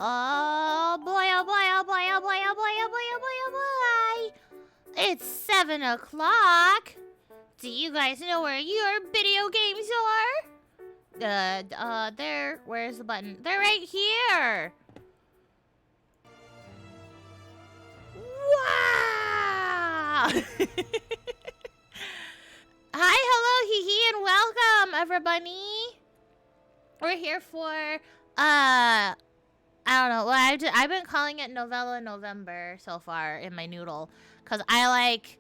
Oh boy, oh boy, oh boy, oh boy, oh boy, oh boy, oh boy, oh boy. It's 7 o'clock. Do you guys know where your video games are? There. Where's the button? They're right here. Wow! Hi, hello, hee hee, and welcome, everybody. We're here for, I don't know. Well, I've been calling it Novella November so far in my noodle, cause I like,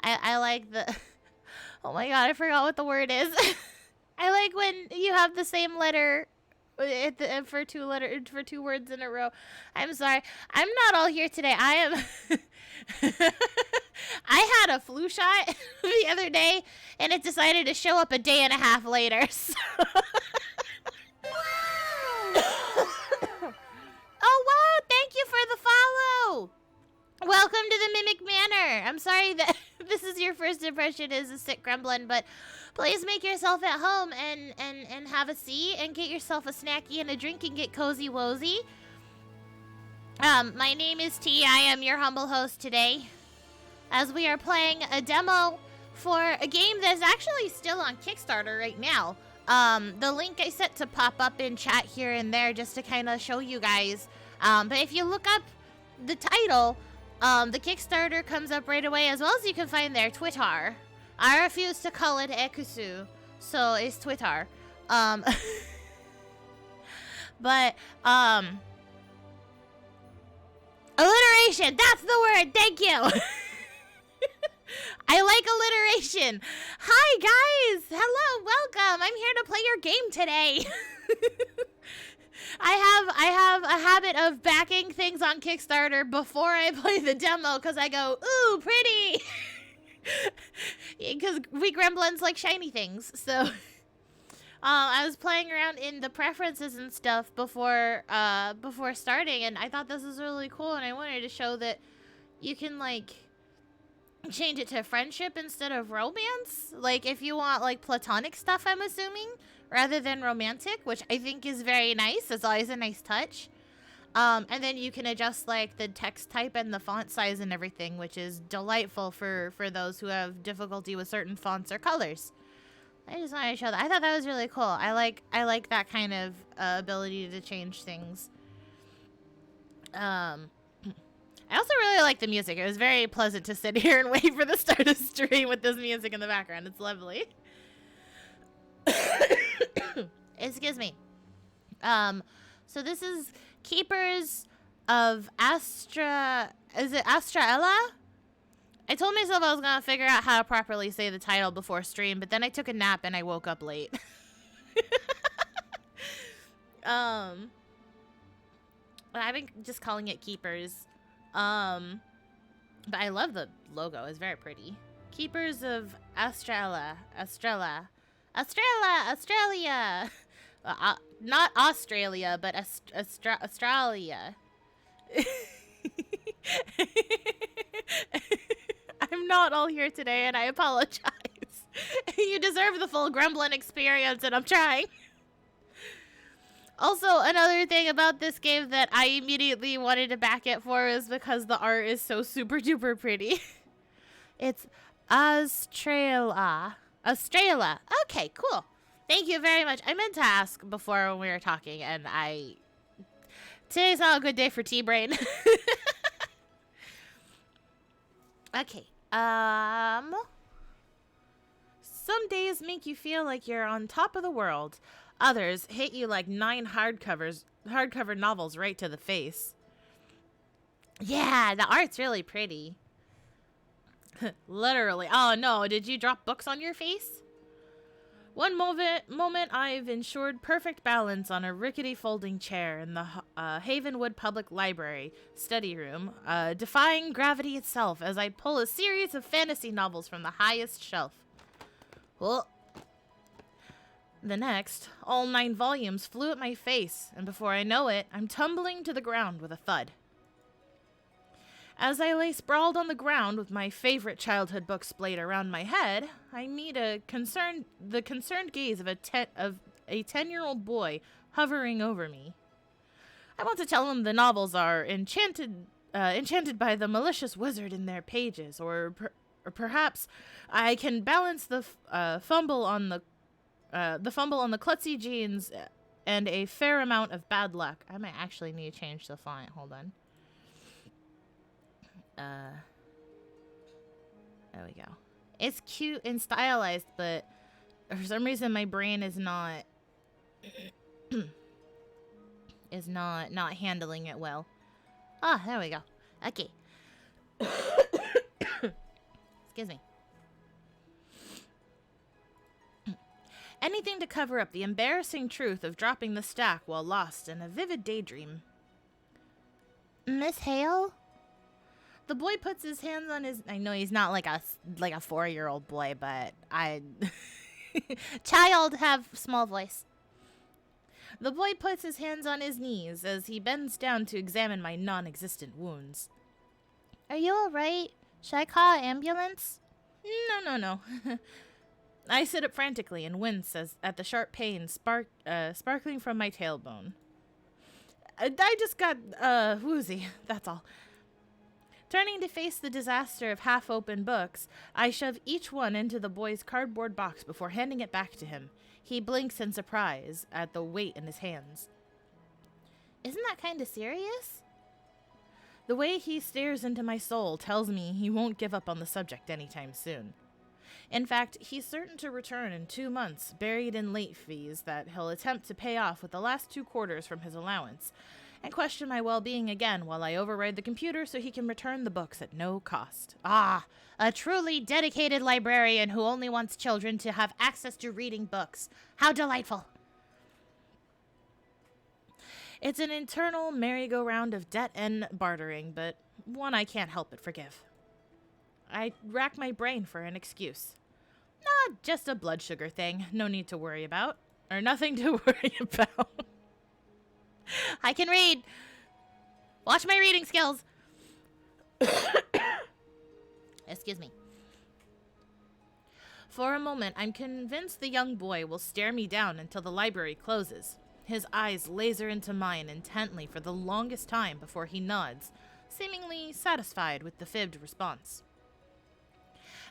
I like the. Oh my god, I forgot what the word is. I like when you have the same letter for two words in a row. I'm sorry. I'm not all here today. I am. I had a flu shot the other day, and it decided to show up a day and a half later. So. Oh wow! Thank you for the follow. Welcome to the Mimic Manor. I'm sorry that this is your first impression as a sick gremlin, but please make yourself at home and have a seat and get yourself a snacky and a drink and get cozy wozy. My name is T. I am your humble host today, as we are playing a demo for a game that is actually still on Kickstarter right now. The link I set to pop up in chat here and there just to kind of show you guys. But if you look up the title, the Kickstarter comes up right away, as well as you can find their Twitter. I refuse to call it Ekusu, so it's Twitter. But, alliteration, that's the word, thank you! I like alliteration. Hi, guys! Hello, welcome! I'm here to play your game today! I have a habit of backing things on Kickstarter before I play the demo, because I go, ooh, pretty! Because we gremlins like shiny things, so... I was playing around in the preferences and stuff before starting, and I thought this was really cool, and I wanted to show that you can, like, change it to friendship instead of romance. Like, if you want, like, platonic stuff, I'm assuming, rather than romantic, which I think is very nice. It's always a nice touch. And then you can adjust, like, the text type and the font size and everything, which is delightful for those who have difficulty with certain fonts or colors. I just wanted to show that. I thought that was really cool. I like that kind of ability to change things. I also really like the music. It was very pleasant to sit here and wait for the start of the stream with this music in the background. It's lovely. Excuse me. So this is Keepers of Astraela? I told myself I was going to figure out how to properly say the title before stream, but then I took a nap and I woke up late. I've been just calling it Keepers. But I love the logo. It's very pretty. Keepers of Astraela. Astraela. Not Australia, but Australia. I'm not all here today, and I apologize. You deserve the full gremlin experience, and I'm trying. Also, another thing about this game that I immediately wanted to back it for is because the art is so super duper pretty. It's Astraela. Astraela. Okay, cool. Thank you very much. I meant to ask before when we were talking, and today's not a good day for T-Brain. Okay. Some days make you feel like you're on top of the world. Others hit you like 9 hardcover novels right to the face. Yeah, the art's really pretty. Literally. Oh no, did you drop books on your face? One moment I've ensured perfect balance on a rickety folding chair in the Havenwood Public Library study room, defying gravity itself as I pull a series of fantasy novels from the highest shelf. Well, the next, all 9 volumes flew at my face, and before I know it, I'm tumbling to the ground with a thud. As I lay sprawled on the ground with my favorite childhood book splayed around my head, I meet the concerned gaze of a 10-year-old boy hovering over me. I want to tell him the novels are enchanted by the malicious wizard in their pages, or perhaps I can balance the fumble on the klutzy jeans and a fair amount of bad luck. I might actually need to change the font. Hold on. There we go. It's cute and stylized, but for some reason my brain is not not handling it well. Ah, there we go. Okay. Excuse me. Anything to cover up the embarrassing truth of dropping the stack while lost in a vivid daydream. Miss Hale? The boy puts his hands on his... I know he's not like a 4-year-old boy, but I... Child have small voice. The boy puts his hands on his knees as he bends down to examine my non-existent wounds. Are you alright? Should I call an ambulance? No. I sit up frantically and wince at the sharp pain sparkling from my tailbone. I just got woozy, that's all. Turning to face the disaster of half-open books, I shove each one into the boy's cardboard box before handing it back to him. He blinks in surprise at the weight in his hands. Isn't that kind of serious? The way he stares into my soul tells me he won't give up on the subject anytime soon. In fact, he's certain to return in 2 months, buried in late fees that he'll attempt to pay off with the last 2 quarters from his allowance, and question my well-being again while I override the computer so he can return the books at no cost. Ah, a truly dedicated librarian who only wants children to have access to reading books. How delightful. It's an internal merry-go-round of debt and bartering, but one I can't help but forgive. I rack my brain for an excuse. Just a blood sugar thing. No need to worry about. Or nothing to worry about. I can read. Watch my reading skills. Excuse me. For a moment, I'm convinced the young boy will stare me down until the library closes. His eyes laser into mine intently for the longest time before he nods, seemingly satisfied with the fibbed response.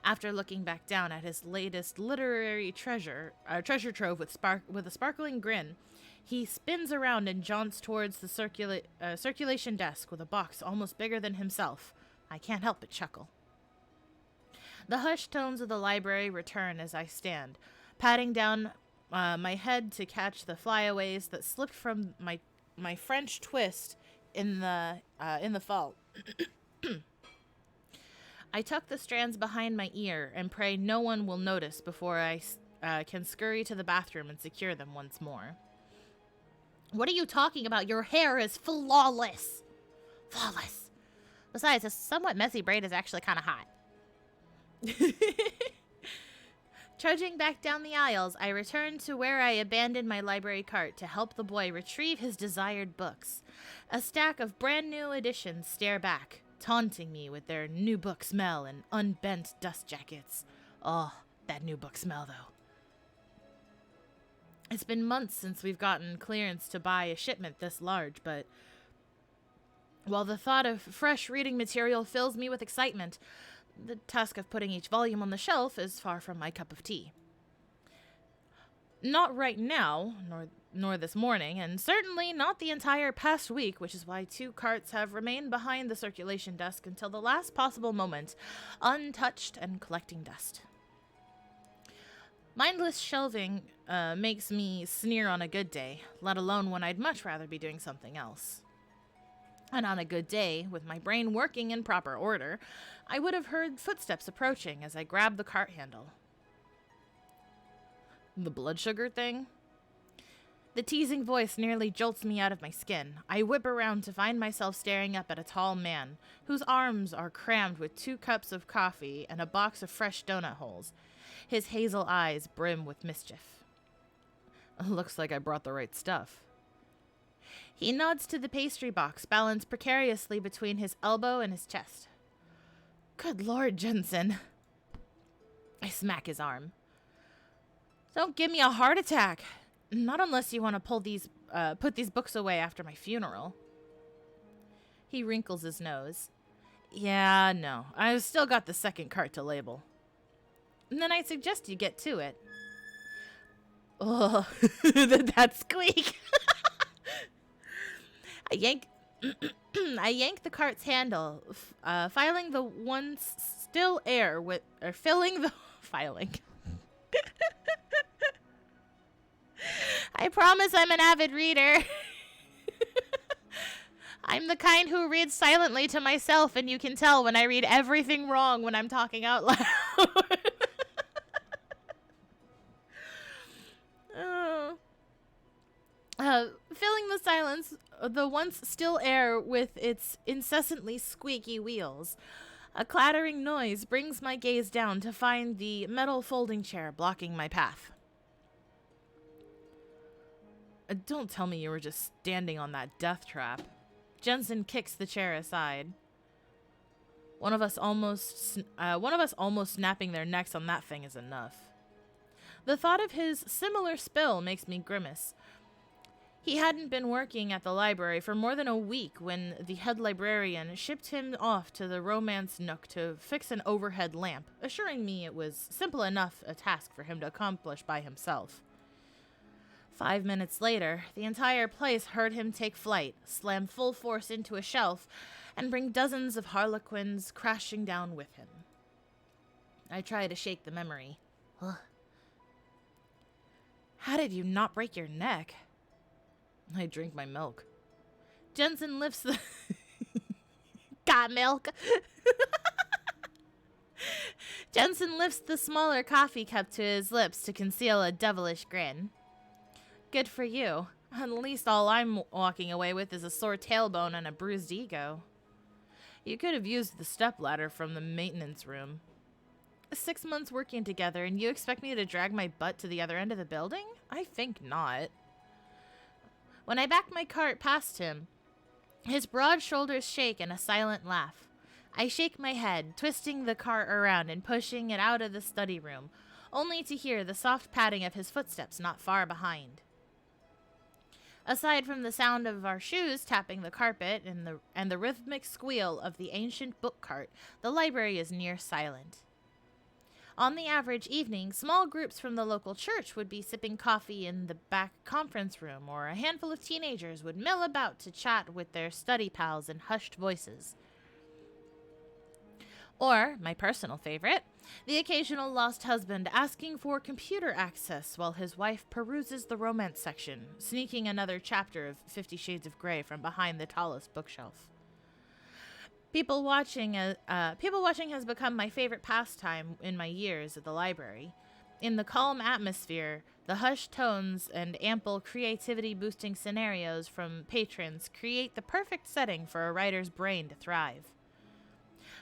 After looking back down at his latest literary treasure trove with a sparkling grin, he spins around and jaunts towards the circulation desk with a box almost bigger than himself. I can't help but chuckle. The hushed tones of the library return as I stand, patting down my head to catch the flyaways that slipped from my French twist in the fall. I tuck the strands behind my ear and pray no one will notice before I can scurry to the bathroom and secure them once more. What are you talking about? Your hair is flawless. Flawless. Besides, a somewhat messy braid is actually kind of hot. Trudging back down the aisles, I return to where I abandoned my library cart to help the boy retrieve his desired books. A stack of brand new editions stare back, taunting me with their new book smell and unbent dust jackets. Oh, that new book smell, though. It's been months since we've gotten clearance to buy a shipment this large, but while the thought of fresh reading material fills me with excitement, the task of putting each volume on the shelf is far from my cup of tea. Not right now, nor this morning, and certainly not the entire past week, which is why 2 carts have remained behind the circulation desk until the last possible moment, untouched and collecting dust. Mindless shelving makes me sneer on a good day, let alone when I'd much rather be doing something else. And on a good day, with my brain working in proper order, I would have heard footsteps approaching as I grabbed the cart handle. The blood sugar thing? The teasing voice nearly jolts me out of my skin. I whip around to find myself staring up at a tall man, whose arms are crammed with 2 cups of coffee and a box of fresh donut holes. His hazel eyes brim with mischief. Looks like I brought the right stuff. He nods to the pastry box, balanced precariously between his elbow and his chest. Good Lord, Jensen. I smack his arm. Don't give me a heart attack. Not unless you want to put these books away after my funeral. He wrinkles his nose. Yeah, no. I've still got the second cart to label. And then I'd suggest you get to it. Oh, that squeak. I yank the cart's handle, filing the once still air with, or filling the filing. I promise I'm an avid reader. I'm the kind who reads silently to myself, and you can tell when I read everything wrong when I'm talking out loud. Filling the silence, the once still air with its incessantly squeaky wheels. A clattering noise brings my gaze down to find the metal folding chair blocking my path. Don't tell me you were just standing on that death trap. Jensen kicks the chair aside. One of us almost snapping their necks on that thing is enough. The thought of his similar spill makes me grimace. He hadn't been working at the library for more than a week when the head librarian shipped him off to the romance nook to fix an overhead lamp, assuring me it was simple enough a task for him to accomplish by himself. 5 minutes later, the entire place heard him take flight, slam full force into a shelf, and bring dozens of harlequins crashing down with him. I try to shake the memory. Ugh. How did you not break your neck? I drink my milk. Jensen lifts the... Got milk? Jensen lifts the smaller coffee cup to his lips to conceal a devilish grin. Good for you. At least all I'm walking away with is a sore tailbone and a bruised ego. You could have used the stepladder from the maintenance room. 6 months working together, and you expect me to drag my butt to the other end of the building? I think not. When I back my cart past him, his broad shoulders shake in a silent laugh. I shake my head, twisting the cart around and pushing it out of the study room, only to hear the soft padding of his footsteps not far behind. Aside from the sound of our shoes tapping the carpet and the rhythmic squeal of the ancient book cart, the library is near silent. On the average evening, small groups from the local church would be sipping coffee in the back conference room, or a handful of teenagers would mill about to chat with their study pals in hushed voices. Or, my personal favorite, the occasional lost husband asking for computer access while his wife peruses the romance section, sneaking another chapter of 50 Shades of Grey from behind the tallest bookshelf. People watching has become my favorite pastime in my years at the library. In the calm atmosphere, the hushed tones and ample creativity-boosting scenarios from patrons create the perfect setting for a writer's brain to thrive.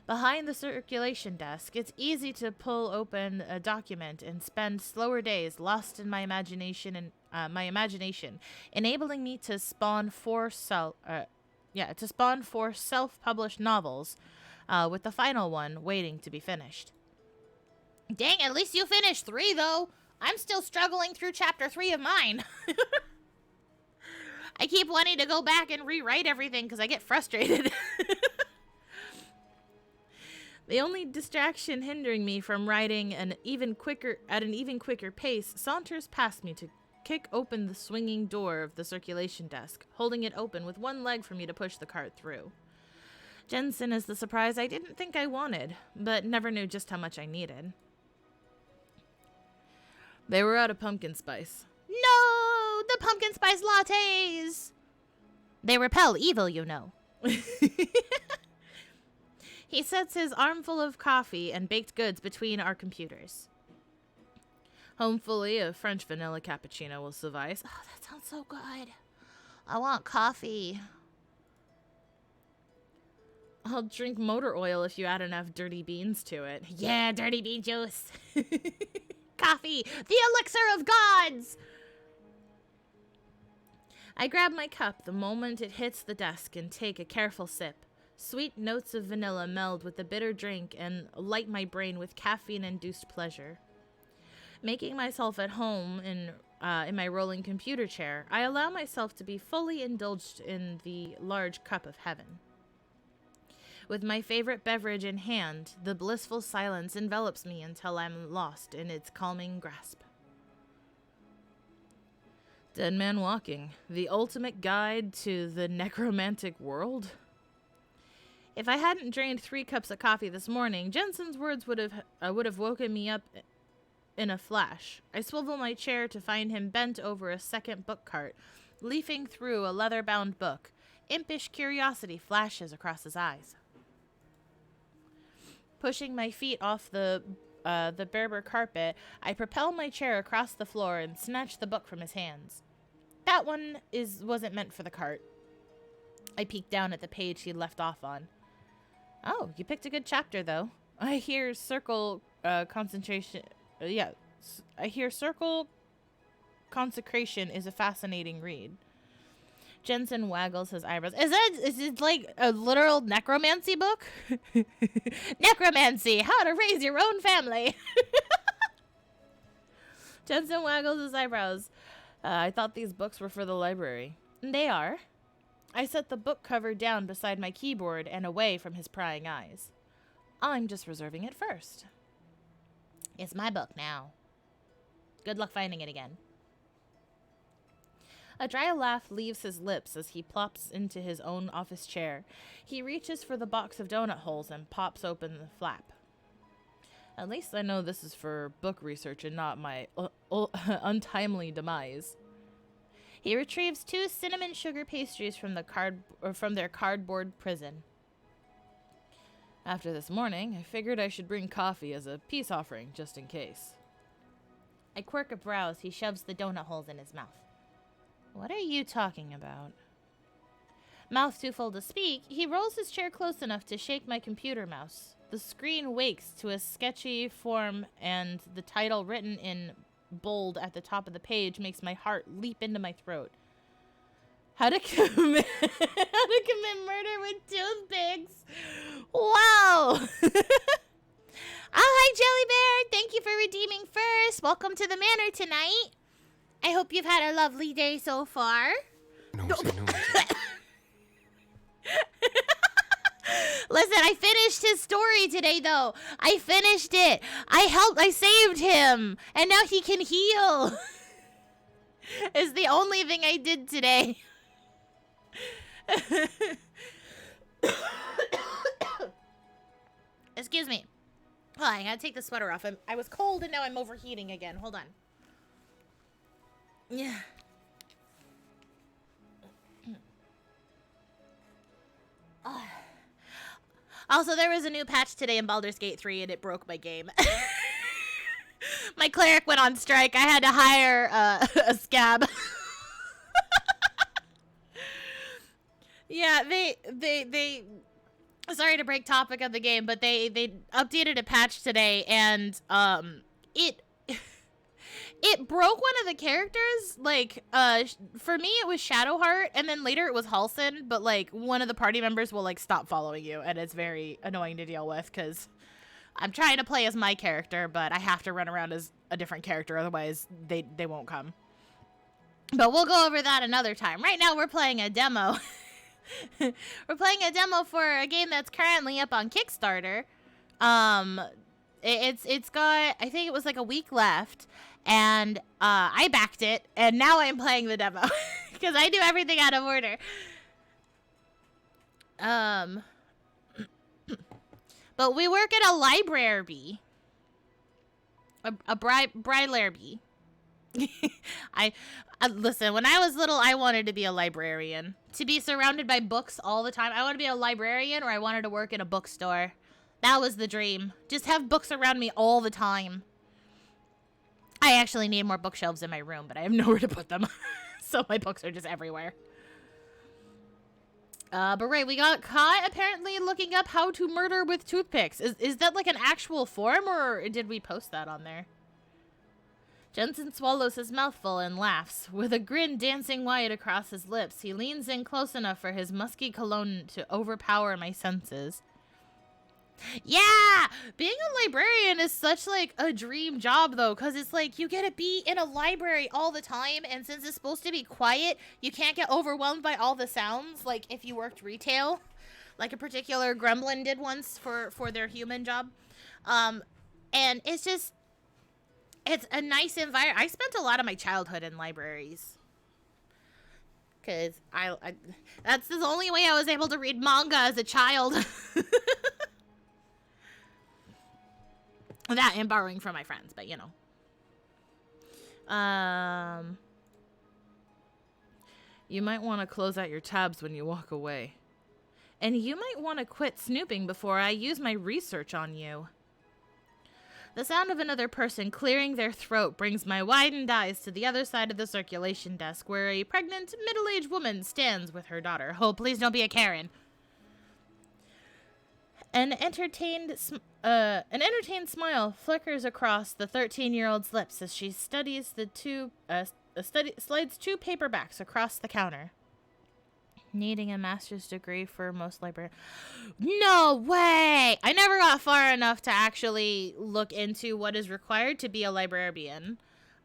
Behind the circulation desk, it's easy to pull open a document and spend slower days lost in my imagination, enabling me to spawn four self-published novels, with the final one waiting to be finished. Dang, at least you finished 3, though. I'm still struggling through chapter 3 of mine. I keep wanting to go back and rewrite everything because I get frustrated. The only distraction hindering me from writing at an even quicker pace saunters past me to kick open the swinging door of the circulation desk, holding it open with one leg for me to push the cart through. Jensen is the surprise I didn't think I wanted, but never knew just how much I needed. They were out of pumpkin spice. No! The pumpkin spice lattes! They repel evil, you know. He sets his armful of coffee and baked goods between our computers. Homefully, a French vanilla cappuccino will suffice. Oh, that sounds so good. I want coffee. I'll drink motor oil if you add enough dirty beans to it. Yeah, dirty bean juice. Coffee, the elixir of gods! I grab my cup the moment it hits the desk and take a careful sip. Sweet notes of vanilla meld with the bitter drink and light my brain with caffeine-induced pleasure. Making myself at home in my rolling computer chair, I allow myself to be fully indulged in the large cup of heaven. With my favorite beverage in hand, the blissful silence envelops me until I'm lost in its calming grasp. Dead Man Walking, the ultimate guide to the necromantic world? If I hadn't drained 3 cups of coffee this morning, Jensen's words would have woken me up in a flash. I swivel my chair to find him bent over a second book cart, leafing through a leather-bound book. Impish curiosity flashes across his eyes. Pushing my feet off the Berber carpet, I propel my chair across the floor and snatch the book from his hands. That one wasn't meant for the cart. I peeked down at the page he left off on. Oh, you picked a good chapter, though. I hear circle concentration. I hear circle consecration is a fascinating read. Jensen waggles his eyebrows. Is it like a literal necromancy book? Necromancy, how to raise your own family. Jensen waggles his eyebrows. I thought these books were for the library. They are. I set the book cover down beside my keyboard and away from his prying eyes. I'm just reserving it first. It's my book now. Good luck finding it again. A dry laugh leaves his lips as he plops into his own office chair. He reaches for the box of donut holes and pops open the flap. At least I know this is for book research and not my untimely demise. He retrieves 2 cinnamon sugar pastries from their cardboard prison. After this morning, I figured I should bring coffee as a peace offering, just in case. I quirk a brow as he shoves the donut holes in his mouth. What are you talking about? Mouth too full to speak, he rolls his chair close enough to shake my computer mouse. The screen wakes to a sketchy form, and the title written in bold at the top of the page makes my heart leap into my throat. How to commit murder with toothpicks. Wow. Hi, Jelly Bear. Thank you for redeeming first. Welcome to the manor tonight. I hope you've had a lovely day so far. No. Listen, I finished his story today, though. I finished it. I saved him. And now he can heal. It's the only thing I did today. Excuse me. Oh, I gotta take the sweater off. I was cold and now I'm overheating again. Hold on. Yeah. Also, there was a new patch today in Baldur's Gate 3 and it broke my game. My cleric went on strike. I had to hire a scab. Yeah, they sorry to break topic of the game, but they updated a patch today and it broke one of the characters. Like, for me, it was Shadowheart, and then later it was Halsin, but, like, one of the party members will, like, stop following you, and it's very annoying to deal with, because I'm trying to play as my character, but I have to run around as a different character, otherwise they won't come. But we'll go over that another time. Right now, we're playing a demo. We're playing a demo for a game that's currently up on Kickstarter. It's got, I think it was, like, a week left. And I backed it, and now I'm playing the demo because I do everything out of order. But we work at a library, a brilary. I listen. When I was little, I wanted to be a librarian, to be surrounded by books all the time. I wanted to be a librarian, or I wanted to work in a bookstore. That was the dream. Just have books around me all the time. I actually need more bookshelves in my room, but I have nowhere to put them. So my books are just everywhere. But right, we got caught apparently looking up how to murder with toothpicks. Is that like an actual form, or did we post that on there? Jensen swallows his mouthful and laughs. With a grin dancing wide across his lips, he leans in close enough for his musky cologne to overpower my senses. Yeah, being a librarian is such like a dream job though, because it's like you get to be in a library all the time, and since it's supposed to be quiet, you can't get overwhelmed by all the sounds. Like if you worked retail, like a particular gremlin did once for their human job, um, and it's a nice environment. I spent a lot of my childhood in libraries. Because I that's the only way I was able to read manga as a child. That and borrowing from my friends, but you know. You might want to close out your tabs when you walk away. And you might want to quit snooping before I use my research on you. The sound of another person clearing their throat brings my widened eyes to the other side of the circulation desk, where a pregnant, middle-aged woman stands with her daughter. Oh, please don't be a Karen. An entertained smile flickers across the 13-year-old's lips as she slides two paperbacks across the counter. Needing a master's degree for most librarians. No way! I never got far enough to actually look into what is required to be a librarian.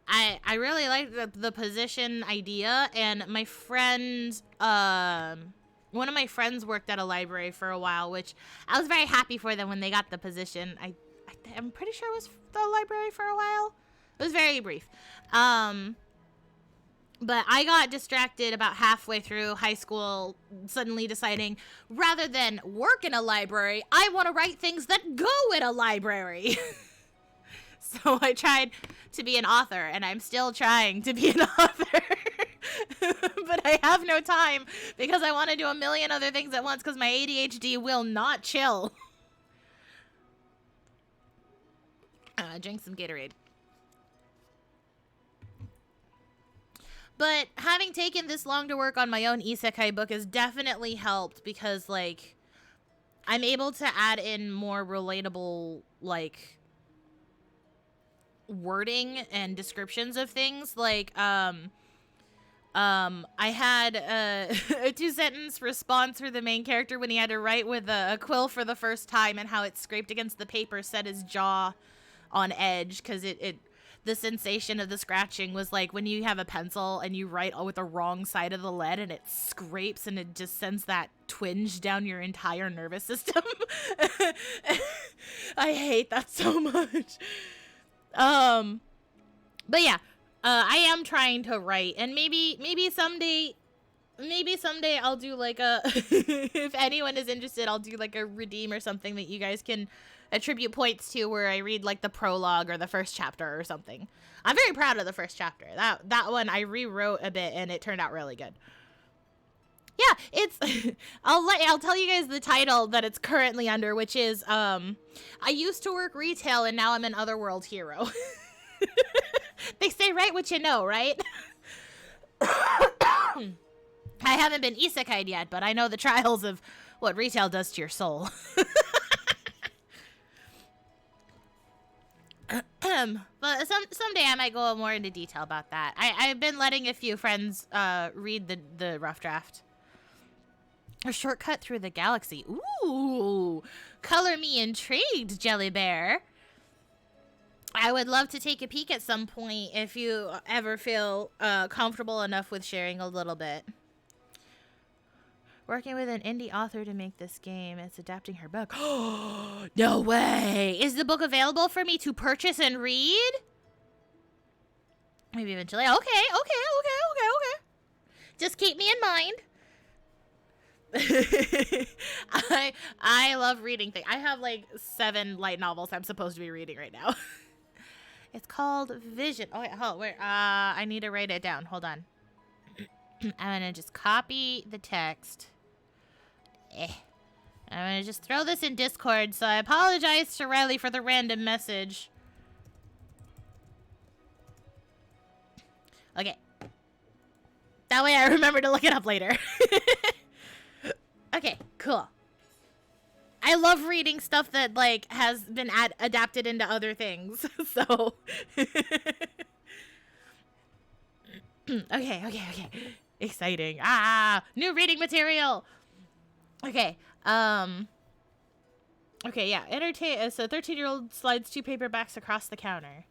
I really like the position idea, and my friend, one of my friends worked at a library for a while, which I was very happy for them when they got the position. I'm pretty sure it was the library for a while. It was very brief. But I got distracted about halfway through high school, suddenly deciding, rather than work in a library, I want to write things that go in a library. So I tried to be an author, and I'm still trying to be an author. But I have no time because I want to do a million other things at once because my ADHD will not chill. Drink some Gatorade. But having taken this long to work on my own isekai book has definitely helped because, like, I'm able to add in more relatable, like, wording and descriptions of things. Like, I had a 2-sentence response for the main character when he had to write with a quill for the first time, and how it scraped against the paper set his jaw on edge because the sensation of the scratching was like when you have a pencil and you write with the wrong side of the lead and it scrapes and it just sends that twinge down your entire nervous system. I hate that so much. But yeah, I am trying to write, and maybe someday I'll do like a, if anyone is interested, I'll do like a redeem or something that you guys can attribute points to, where I read like the prologue or the first chapter or something. I'm very proud of the first chapter. That one I rewrote a bit and it turned out really good. Yeah, it's I'll tell you guys the title that it's currently under, which is I used to work retail and now I'm an otherworld hero. They say write what you know, right? I haven't been isekai'd yet, but I know the trials of what retail does to your soul. But someday I might go more into detail about that. I've been letting a few friends read the rough draft. A shortcut through the galaxy. Ooh, color me intrigued, Jelly Bear. I would love to take a peek at some point if you ever feel comfortable enough with sharing a little bit. Working with an indie author to make this game. It's adapting her book. No way! Is the book available for me to purchase and read? Maybe eventually. Okay. Just keep me in mind. I love reading things. I have like 7 light novels I'm supposed to be reading right now. It's called Vision. Oh, wait, I need to write it down. Hold on. I'm gonna just copy the text. I'm gonna just throw this in Discord, so I apologize to Riley for the random message. Okay. That way I remember to look it up later. Okay, cool. I love reading stuff that, like, has been adapted into other things, so... Okay. Exciting. New reading material! Okay, Okay, yeah. Entertain. So 13-year-old slides 2 paperbacks across the counter.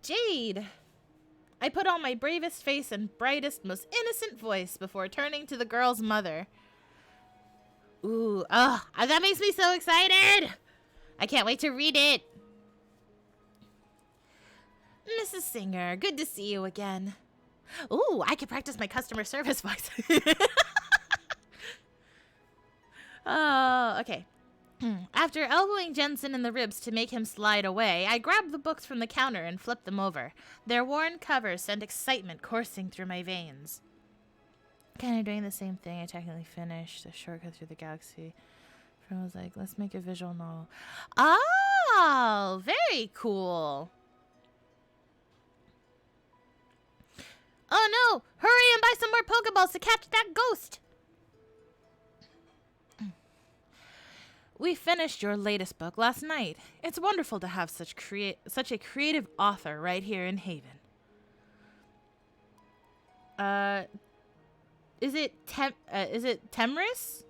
Jade! I put on my bravest face and brightest, most innocent voice before turning to the girl's mother. Ooh, that makes me so excited! I can't wait to read it. Mrs. Singer, good to see you again. Ooh, I could practice my customer service voice. Oh, okay. After elbowing Jensen in the ribs to make him slide away, I grabbed the books from the counter and flipped them over. Their worn covers sent excitement coursing through my veins. Kind of doing the same thing. I technically finished The Shortcut Through the Galaxy. I was like, let's make a visual novel. Oh, very cool. Oh no! Hurry and buy some more Pokeballs to catch that ghost! We finished your latest book last night. It's wonderful to have such a creative author right here in Haven. Is it Temris?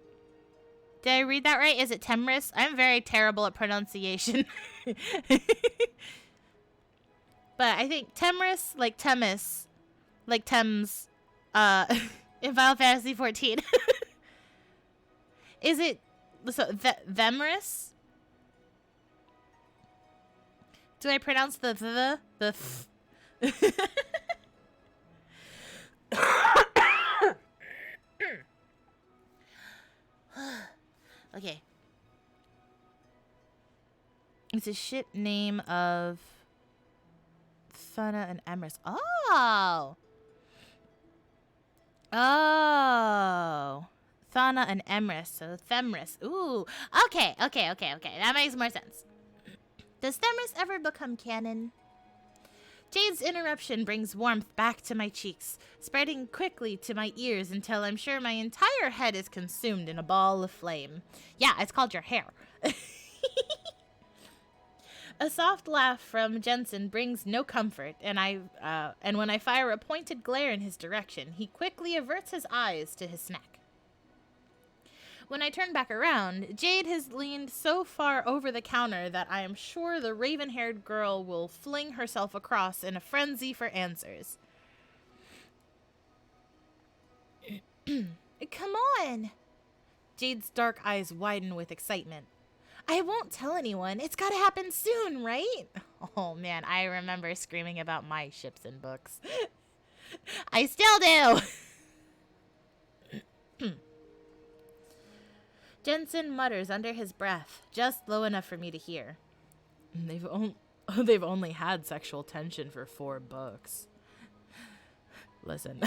Did I read that right? Is it Temris? I'm very terrible at pronunciation. But I think Temris, like Temis, like Thames, in Final Fantasy 14. Is it Themris? Do I pronounce the Okay. It's a ship name of Thana and Emrys. Oh! Oh. Thana and Emrys, so Themris. Ooh. Okay. That makes more sense. Does Themris ever become canon? Jade's interruption brings warmth back to my cheeks, spreading quickly to my ears until I'm sure my entire head is consumed in a ball of flame. Yeah, it's called your hair. A soft laugh from Jensen brings no comfort, and when I fire a pointed glare in his direction, he quickly averts his eyes to his snack. When I turn back around, Jade has leaned so far over the counter that I am sure the raven-haired girl will fling herself across in a frenzy for answers. Come on! Jade's dark eyes widen with excitement. I won't tell anyone. It's gotta happen soon, right? Oh man, I remember screaming about my ships and books. I still do! Jensen mutters under his breath, just low enough for me to hear. They've only had sexual tension for 4 books. Listen.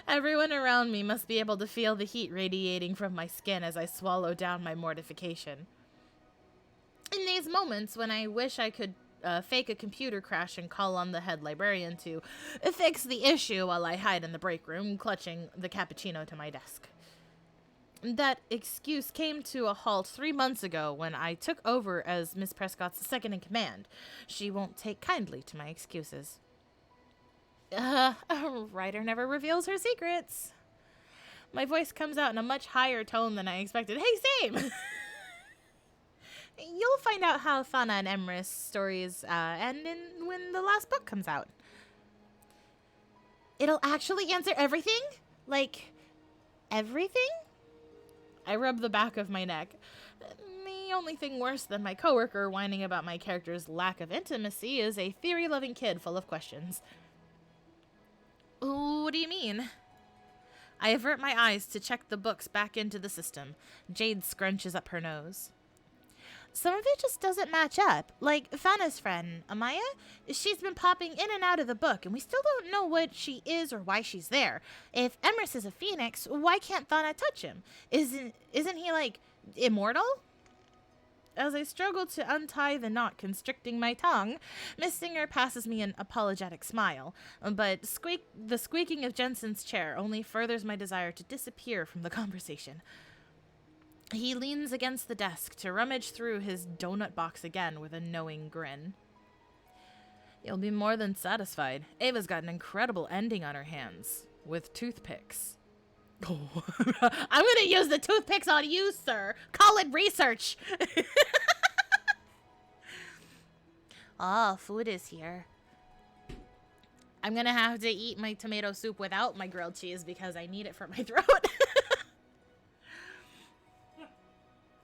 Everyone around me must be able to feel the heat radiating from my skin as I swallow down my mortification. In these moments when I wish I could fake a computer crash and call on the head librarian to fix the issue while I hide in the break room, clutching the cappuccino to my desk. That excuse came to a halt 3 months ago when I took over as Miss Prescott's second-in-command. She won't take kindly to my excuses. A writer never reveals her secrets. My voice comes out in a much higher tone than I expected. Hey, same! You'll find out how Thana and Emrys stories end when the last book comes out. It'll actually answer everything? Like, everything? I rub the back of my neck. The only thing worse than my coworker whining about my character's lack of intimacy is a theory-loving kid full of questions. What do you mean? I avert my eyes to check the books back into the system. Jade scrunches up her nose. Some of it just doesn't match up. Like Thana's friend, Amaya, she's been popping in and out of the book, and we still don't know what she is or why she's there. If Emrys is a phoenix, why can't Thana touch him? Isn't he, like, immortal? As I struggle to untie the knot constricting my tongue, Miss Singer passes me an apologetic smile, but the squeaking of Jensen's chair only furthers my desire to disappear from the conversation. He leans against the desk to rummage through his donut box again with a knowing grin. You'll be more than satisfied. Ava's got an incredible ending on her hands, with toothpicks. Oh. I'm gonna use the toothpicks on you, sir. Call it research. Oh, food is here. I'm gonna have to eat my tomato soup without my grilled cheese because I need it for my throat.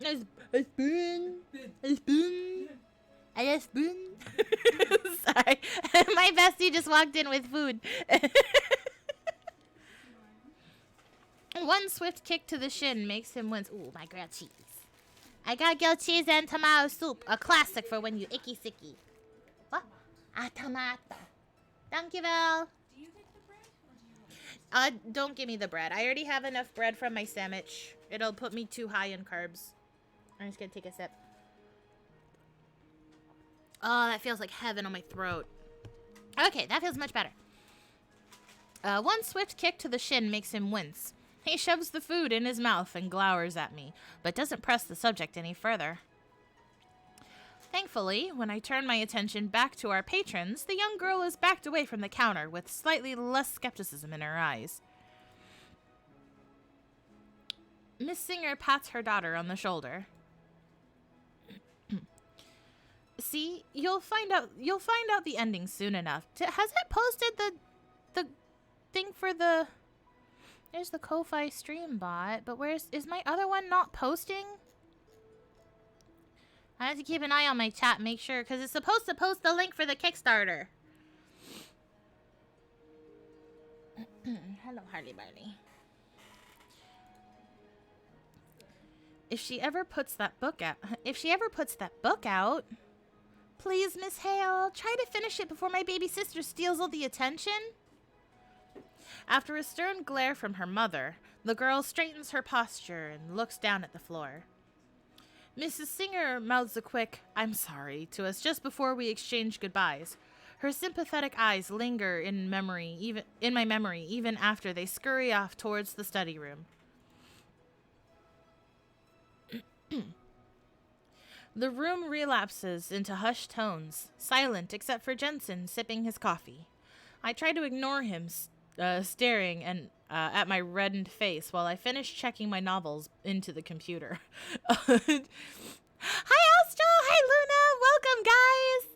A spoon. A spoon. A spoon. Sorry. My bestie just walked in with food. One swift kick to the shin makes him wince. Ooh, my grilled cheese. I got grilled cheese and tomato soup. A classic for when you icky sicky. What? A tomato. Thank you, Val. Do you take the bread? Or do you don't give me the bread. I already have enough bread from my sandwich. It'll put me too high in carbs. I'm just gonna take a sip. Oh, that feels like heaven on my throat. Okay, that feels much better. One swift kick to the shin makes him wince. He shoves the food in his mouth and glowers at me, but doesn't press the subject any further. Thankfully, when I turn my attention back to our patrons, the young girl is backed away from the counter with slightly less skepticism in her eyes. Miss Singer pats her daughter on the shoulder. See, you'll find out the ending soon enough. Has it posted the thing for the... There's the Ko-Fi stream bot, but is my other one not posting? I have to keep an eye on my chat, make sure, because it's supposed to post the link for the Kickstarter. Hello, Harley Barley. If she ever puts that book out, please, Miss Hale, try to finish it before my baby sister steals all the attention. After a stern glare from her mother, the girl straightens her posture and looks down at the floor. Mrs. Singer mouths a quick, "I'm sorry," to us just before we exchange goodbyes. Her sympathetic eyes linger in my memory, even after they scurry off towards the study room. The room relapses into hushed tones, silent except for Jensen sipping his coffee. I try to ignore him, staring at my reddened face while I finish checking my novels into the computer. Hi, Astro! Hi, Luna! Welcome, guys!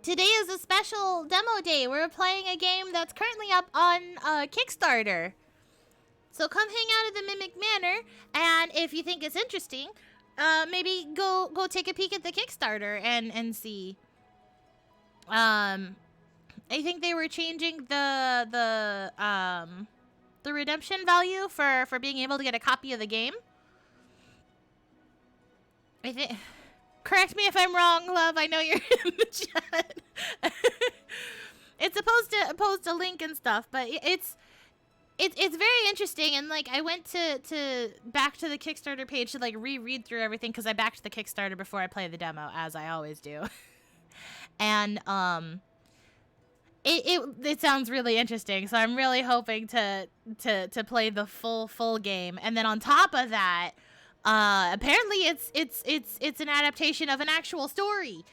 Today is a special demo day. We're playing a game that's currently up on Kickstarter. So come hang out at the Mimic Manor, and if you think it's interesting, maybe go take a peek at the Kickstarter and see. I think they were changing the redemption value for being able to get a copy of the game. I think. Correct me if I'm wrong, love. I know you're in the chat. It's supposed to post a link and stuff, but it's very interesting. And like, I went to back to the Kickstarter page to like reread through everything because I backed the Kickstarter before I play the demo, as I always do. And it sounds really interesting, so I'm really hoping to play the full game. And then on top of that, apparently it's an adaptation of an actual story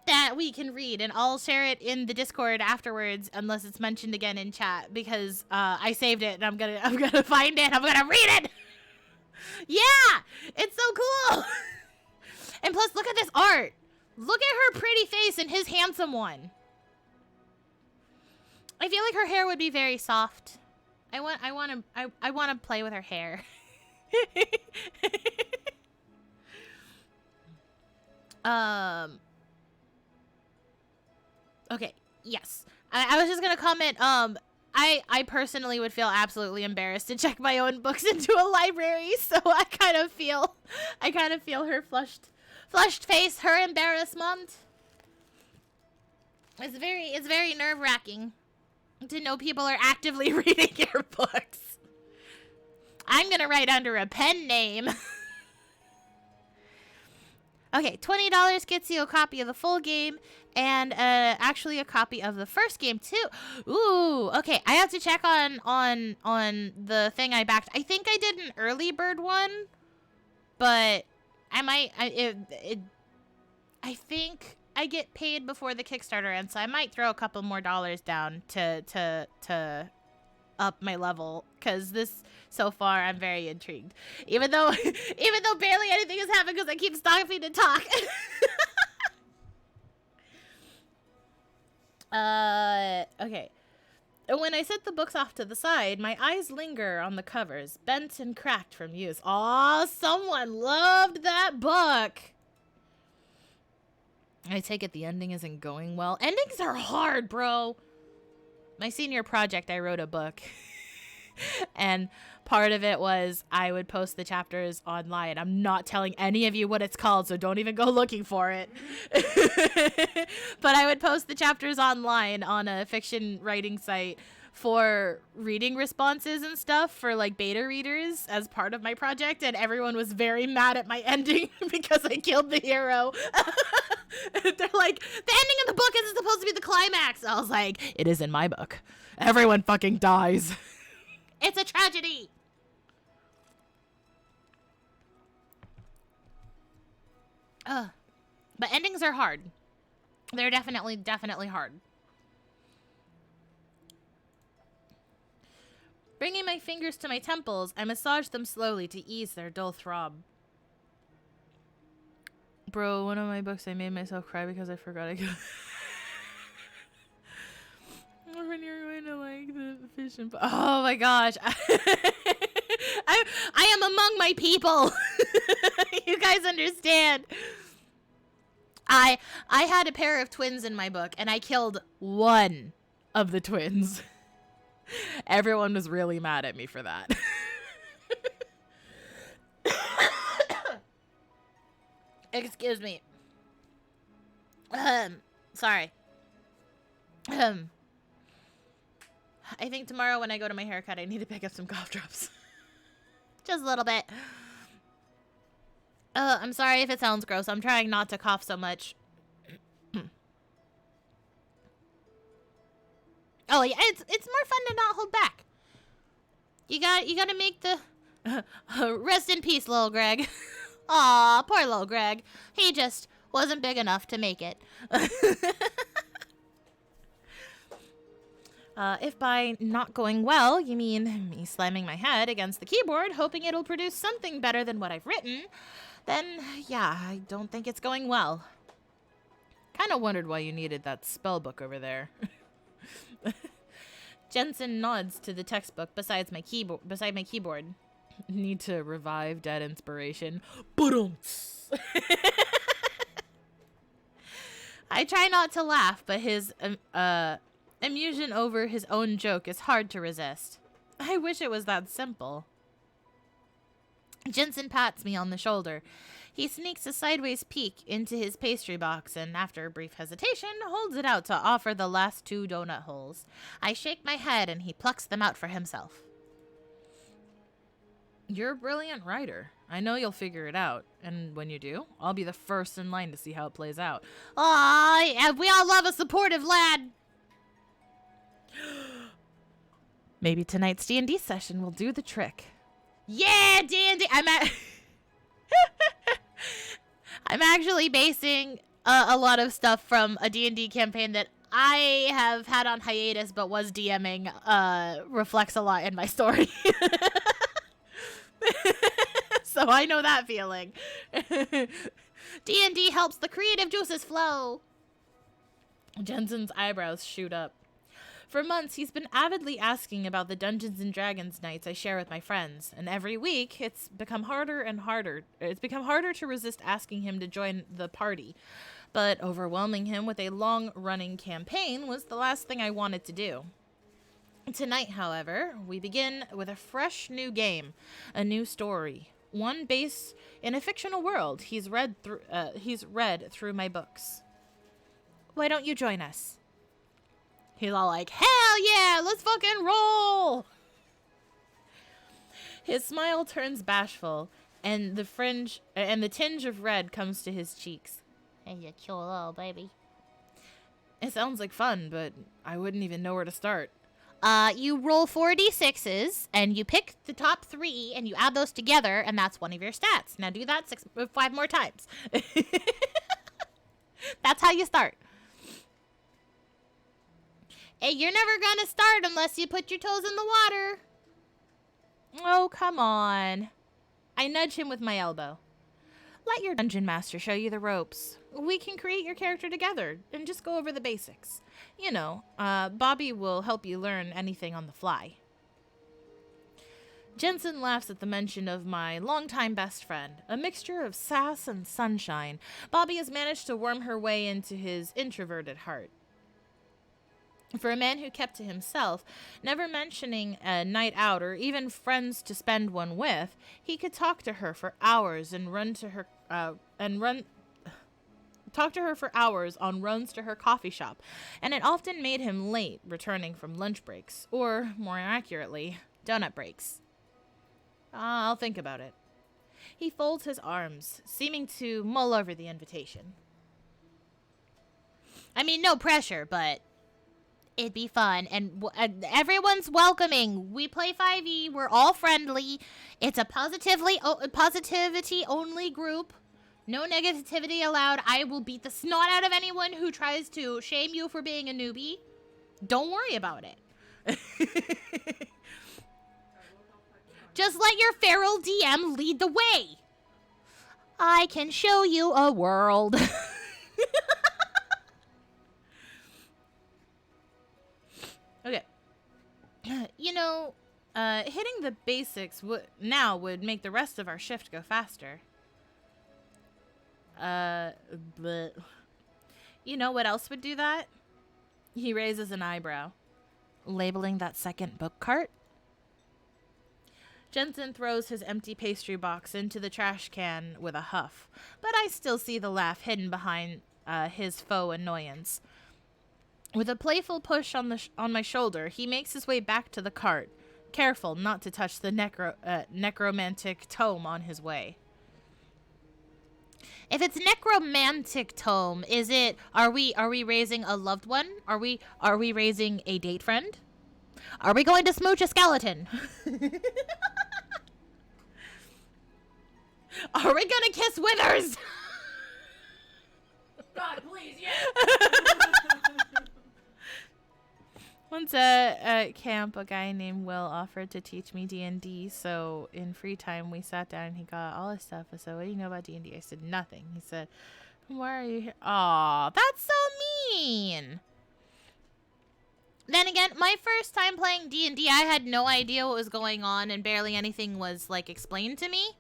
that we can read, and I'll share it in the Discord afterwards unless it's mentioned again in chat, because I saved it and I'm gonna find it. I'm gonna read it. Yeah, it's so cool. And plus, look at this art. Look at her pretty face and his handsome one. I feel like her hair would be very soft. I want to play with her hair. Okay, yes. I was just gonna comment, I personally would feel absolutely embarrassed to check my own books into a library, so I kind of feel her flushed face, her embarrassment. It's very nerve-wracking to know people are actively reading your books. I'm gonna write under a pen name. Okay, $20 gets you a copy of the full game, and actually a copy of the first game too. Ooh, okay. I have to check on the thing I backed. I think I did an early bird one, but I might. I think I get paid before the Kickstarter ends, so I might throw a couple more dollars down to up my level, because this, so far, I'm very intrigued. Even though barely anything has happened because I keep stopping to talk. Okay. When I set the books off to the side, my eyes linger on the covers, bent and cracked from use. Aw, someone loved that book. I take it the ending isn't going well. Endings are hard, bro. My senior project, I wrote a book. And part of it was I would post the chapters online. I'm not telling any of you what it's called, so don't even go looking for it. But I would post the chapters online on a fiction writing site for reading responses and stuff for like beta readers as part of my project, and everyone was very mad at my ending because I killed the hero. They're like, the ending of the book isn't supposed to be the climax. I was like, it is in my book. Everyone fucking dies. It's a tragedy. But endings are hard. They're definitely hard. Bringing my fingers to my temples, I massage them slowly to ease their dull throb. Bro, one of my books I made myself cry because I forgot I could. When you're going to like the fish and oh my gosh. I am among my people. You guys understand. I had a pair of twins in my book and I killed one of the twins. Everyone was really mad at me for that. Excuse me. Sorry. I think tomorrow when I go to my haircut, I need to pick up some cough drops. Just a little bit. I'm sorry if it sounds gross. I'm trying not to cough so much. Oh yeah, it's more fun to not hold back. You gotta make the rest in peace, little Greg. Aw, poor little Greg. He just wasn't big enough to make it. If by not going well, you mean me slamming my head against the keyboard, hoping it'll produce something better than what I've written, then, yeah, I don't think it's going well. Kinda wondered why you needed that spell book over there. Jensen nods to the textbook beside my keyboard. Need to revive dead inspiration. Ba-dum-ts. I try not to laugh, but his amusement over his own joke is hard to resist. I wish it was that simple. Jensen pats me on the shoulder. He sneaks a sideways peek into his pastry box and, after a brief hesitation, holds it out to offer the last 2 donut holes. I shake my head and he plucks them out for himself. You're a brilliant writer. I know you'll figure it out. And when you do, I'll be the first in line to see how it plays out. Aw, we all love a supportive lad. Maybe tonight's D&D session will do the trick. Yeah, D&D. I'm actually basing a lot of stuff from a D&D campaign that I have had on hiatus but was DMing. Reflects a lot in my story. So I know that feeling. D&D helps the creative juices flow. Jensen's eyebrows shoot up. For months, he's been avidly asking about the Dungeons and Dragons nights I share with my friends, and every week, it's become harder and harder. It's become harder to resist asking him to join the party, but overwhelming him with a long-running campaign was the last thing I wanted to do. Tonight, however, we begin with a fresh new game, a new story, one based in a fictional world he's read through my books. Why don't you join us? He's all like, hell yeah, let's fucking roll! His smile turns bashful, and the tinge of red comes to his cheeks. Hey, you cute little baby. It sounds like fun, but I wouldn't even know where to start. You roll 4d6s, and you pick the top 3, and you add those together, and that's one of your stats. Now do that 5 more times. That's how you start. Hey, you're never gonna start unless you put your toes in the water. Oh, come on. I nudge him with my elbow. Let your dungeon master show you the ropes. We can create your character together and just go over the basics. You know, Bobby will help you learn anything on the fly. Jensen laughs at the mention of my longtime best friend. A mixture of sass and sunshine, Bobby has managed to worm her way into his introverted heart. For a man who kept to himself, never mentioning a night out or even friends to spend one with, he could talk to her for hours talk to her for hours on runs to her coffee shop, and it often made him late returning from lunch breaks, or more accurately, donut breaks. I'll think about it. He folds his arms, seeming to mull over the invitation. I mean, no pressure, but it'd be fun, and everyone's welcoming. We play 5e. We're all friendly. It's a positivity-only group. No negativity allowed. I will beat the snot out of anyone who tries to shame you for being a newbie. Don't worry about it. Just let your feral DM lead the way. I can show you a world. Okay. You know, hitting the basics now would make the rest of our shift go faster. But you know what else would do that? He raises an eyebrow. Labeling that second book cart? Jensen throws his empty pastry box into the trash can with a huff, but I still see the laugh hidden behind his faux annoyance. With a playful push on my shoulder, he makes his way back to the cart, careful not to touch the necromantic tome on his way. If it's necromantic tome, are we raising a loved one? Are we raising a date friend? Are we going to smooch a skeleton? Are we gonna kiss Withers? God, please, yes. Once at camp, a guy named Will offered to teach me D&D, so in free time we sat down and he got all his stuff. I said, what do you know about D&D? I said, nothing. He said, why are you here? Aw, that's so mean. Then again, my first time playing D&D, I had no idea what was going on and barely anything was, like, explained to me.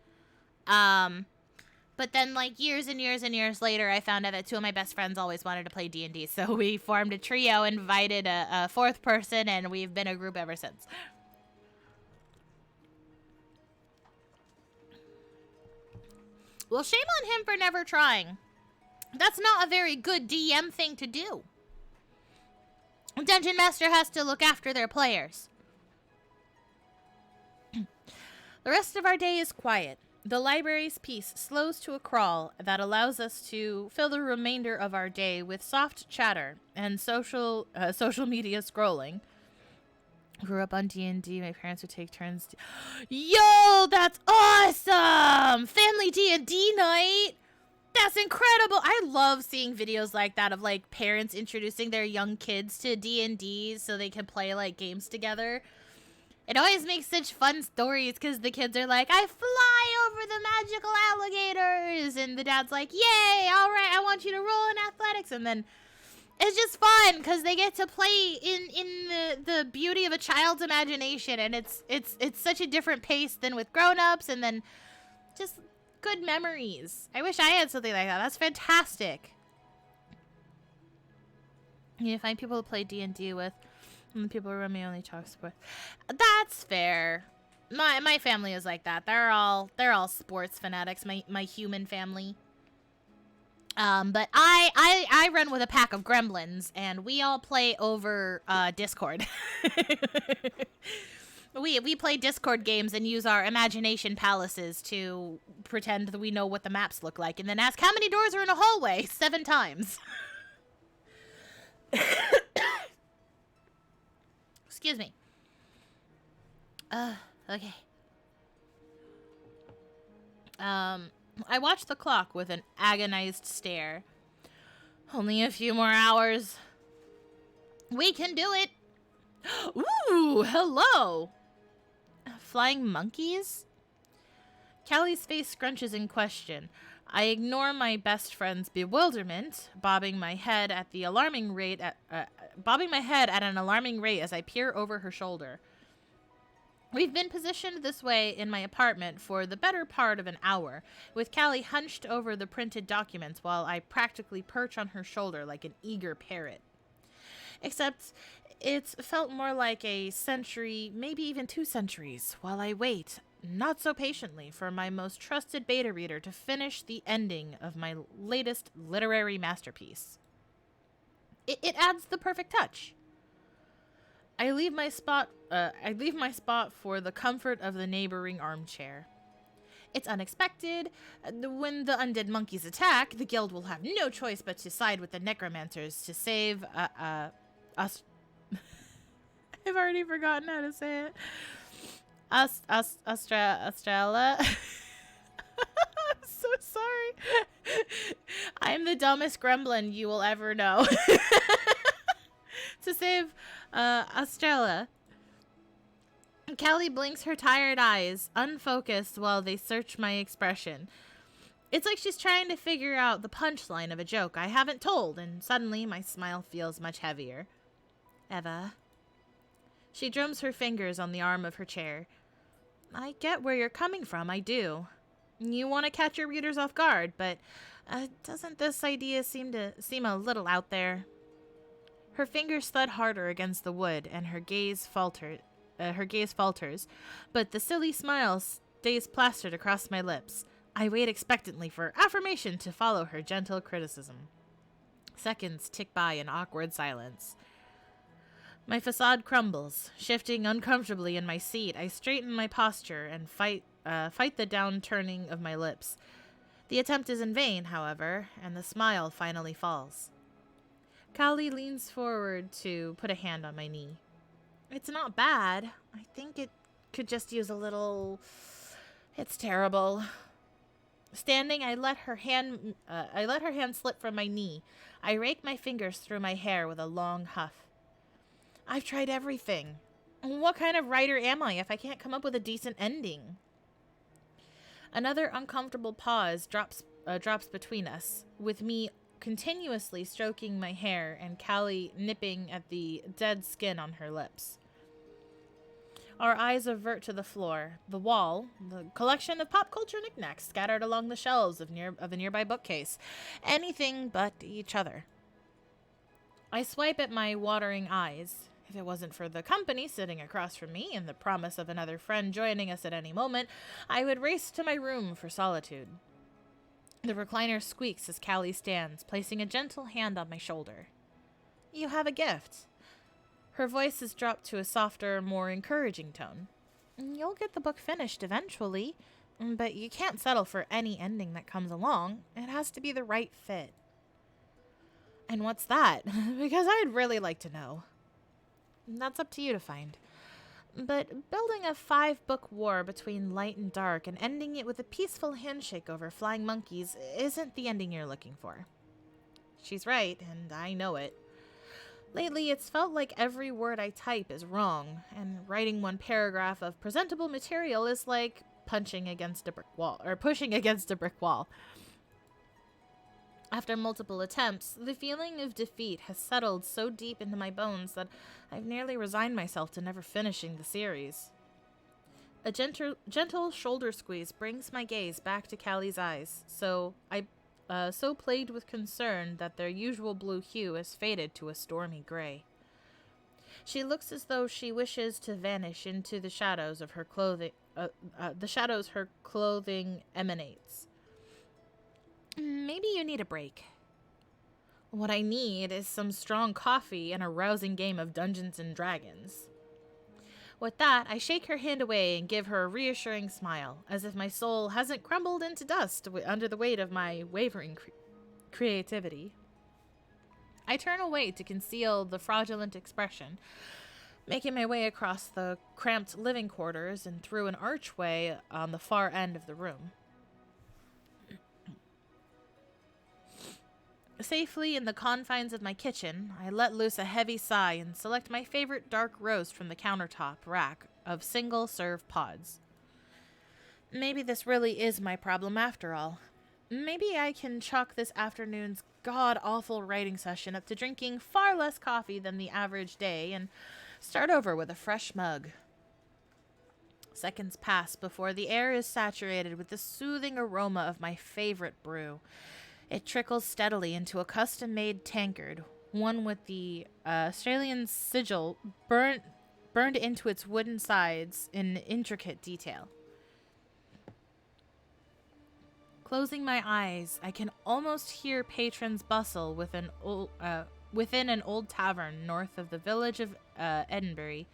But then, like, years and years and years later, I found out that two of my best friends always wanted to play D&D. So we formed a trio, invited a fourth person, and we've been a group ever since. Well, shame on him for never trying. That's not a very good DM thing to do. Dungeon Master has to look after their players. The rest of our day is quiet. The library's pace slows to a crawl that allows us to fill the remainder of our day with soft chatter and social media scrolling. Grew up on D&D. My parents would take turns. Yo, that's awesome! Family D&D night. That's incredible. I love seeing videos like that of like parents introducing their young kids to D&D so they can play like games together. It always makes such fun stories because the kids are like, I fly over the magical alligators. And the dad's like, yay, all right, I want you to roll in athletics. And then it's just fun because they get to play in the beauty of a child's imagination. And it's such a different pace than with grown-ups. And then just good memories. I wish I had something like that. That's fantastic. You find people to play D&D with. And the people around me only talk sports. That's fair. My family is like that. They're all sports fanatics. My human family. But I run with a pack of gremlins, and we all play over Discord. We play Discord games and use our imagination palaces to pretend that we know what the maps look like, and then ask how many doors are in a hallway 7 times. Excuse me. Okay. I watched the clock with an agonized stare. Only a few more hours. We can do it! Ooh, hello! Flying monkeys? Callie's face scrunches in question. I ignore my best friend's bewilderment, bobbing my head at an alarming rate as I peer over her shoulder. We've been positioned this way in my apartment for the better part of an hour, with Callie hunched over the printed documents while I practically perch on her shoulder like an eager parrot. Except it's felt more like a century, maybe even 2 centuries, while I wait, not so patiently, for my most trusted beta reader to finish the ending of my latest literary masterpiece. It adds the perfect touch. I leave my spot for the comfort of the neighboring armchair. It's unexpected. When the undead monkeys attack, the guild will have no choice but to side with the necromancers to save us. I've already forgotten how to say it. Astraela. I'm so sorry. I'm the dumbest gremlin you will ever know. To save Astraela. Callie blinks her tired eyes, unfocused while they search my expression. It's like she's trying to figure out the punchline of a joke I haven't told, and suddenly my smile feels much heavier. Eva. She drums her fingers on the arm of her chair. I get where you're coming from, I do. You want to catch your readers off guard, but doesn't this idea seem a little out there? Her fingers thud harder against the wood, and her gaze falters, but the silly smile stays plastered across my lips. I wait expectantly for affirmation to follow her gentle criticism. Seconds tick by in awkward silence. My facade crumbles. Shifting uncomfortably in my seat, I straighten my posture and fight the downturning of my lips. The attempt is in vain, however, and the smile finally falls. Callie leans forward to put a hand on my knee. It's not bad. I think it could just use a little... It's terrible. Standing, I let her hand slip from my knee. I rake my fingers through my hair with a long huff. I've tried everything. What kind of writer am I if I can't come up with a decent ending? Another uncomfortable pause drops between us, with me continuously stroking my hair and Callie nipping at the dead skin on her lips. Our eyes avert to the floor, the wall, the collection of pop culture knickknacks scattered along the shelves of a nearby bookcase. Anything but each other. I swipe at my watering eyes. If it wasn't for the company sitting across from me and the promise of another friend joining us at any moment, I would race to my room for solitude. The recliner squeaks as Callie stands, placing a gentle hand on my shoulder. You have a gift. Her voice is dropped to a softer, more encouraging tone. You'll get the book finished eventually, but you can't settle for any ending that comes along. It has to be the right fit. And what's that? Because I'd really like to know. That's up to you to find. But building a 5-book war between light and dark and ending it with a peaceful handshake over flying monkeys isn't the ending you're looking for. She's right, and I know it. Lately, it's felt like every word I type is wrong, and writing one paragraph of presentable material is like pushing against a brick wall. After multiple attempts, the feeling of defeat has settled so deep into my bones that I've nearly resigned myself to never finishing the series. A gentle shoulder squeeze brings my gaze back to Callie's eyes, so plagued with concern that their usual blue hue has faded to a stormy gray. She looks as though she wishes to vanish into the shadows of her clothing. Her clothing emanates. Maybe you need a break. What I need is some strong coffee and a rousing game of Dungeons and Dragons. With that, I shake her hand away and give her a reassuring smile, as if my soul hasn't crumbled into dust under the weight of my wavering creativity. I turn away to conceal the fraudulent expression, making my way across the cramped living quarters and through an archway on the far end of the room. Safely in the confines of my kitchen, I let loose a heavy sigh and select my favorite dark roast from the countertop rack of single-serve pods. Maybe this really is my problem after all. Maybe I can chalk this afternoon's god-awful writing session up to drinking far less coffee than the average day and start over with a fresh mug. Seconds pass before the air is saturated with the soothing aroma of my favorite brew. It trickles steadily into a custom-made tankard, one with the Australian sigil burned into its wooden sides in intricate detail. Closing my eyes, I can almost hear patrons bustle within an old tavern north of the village of Edinburgh,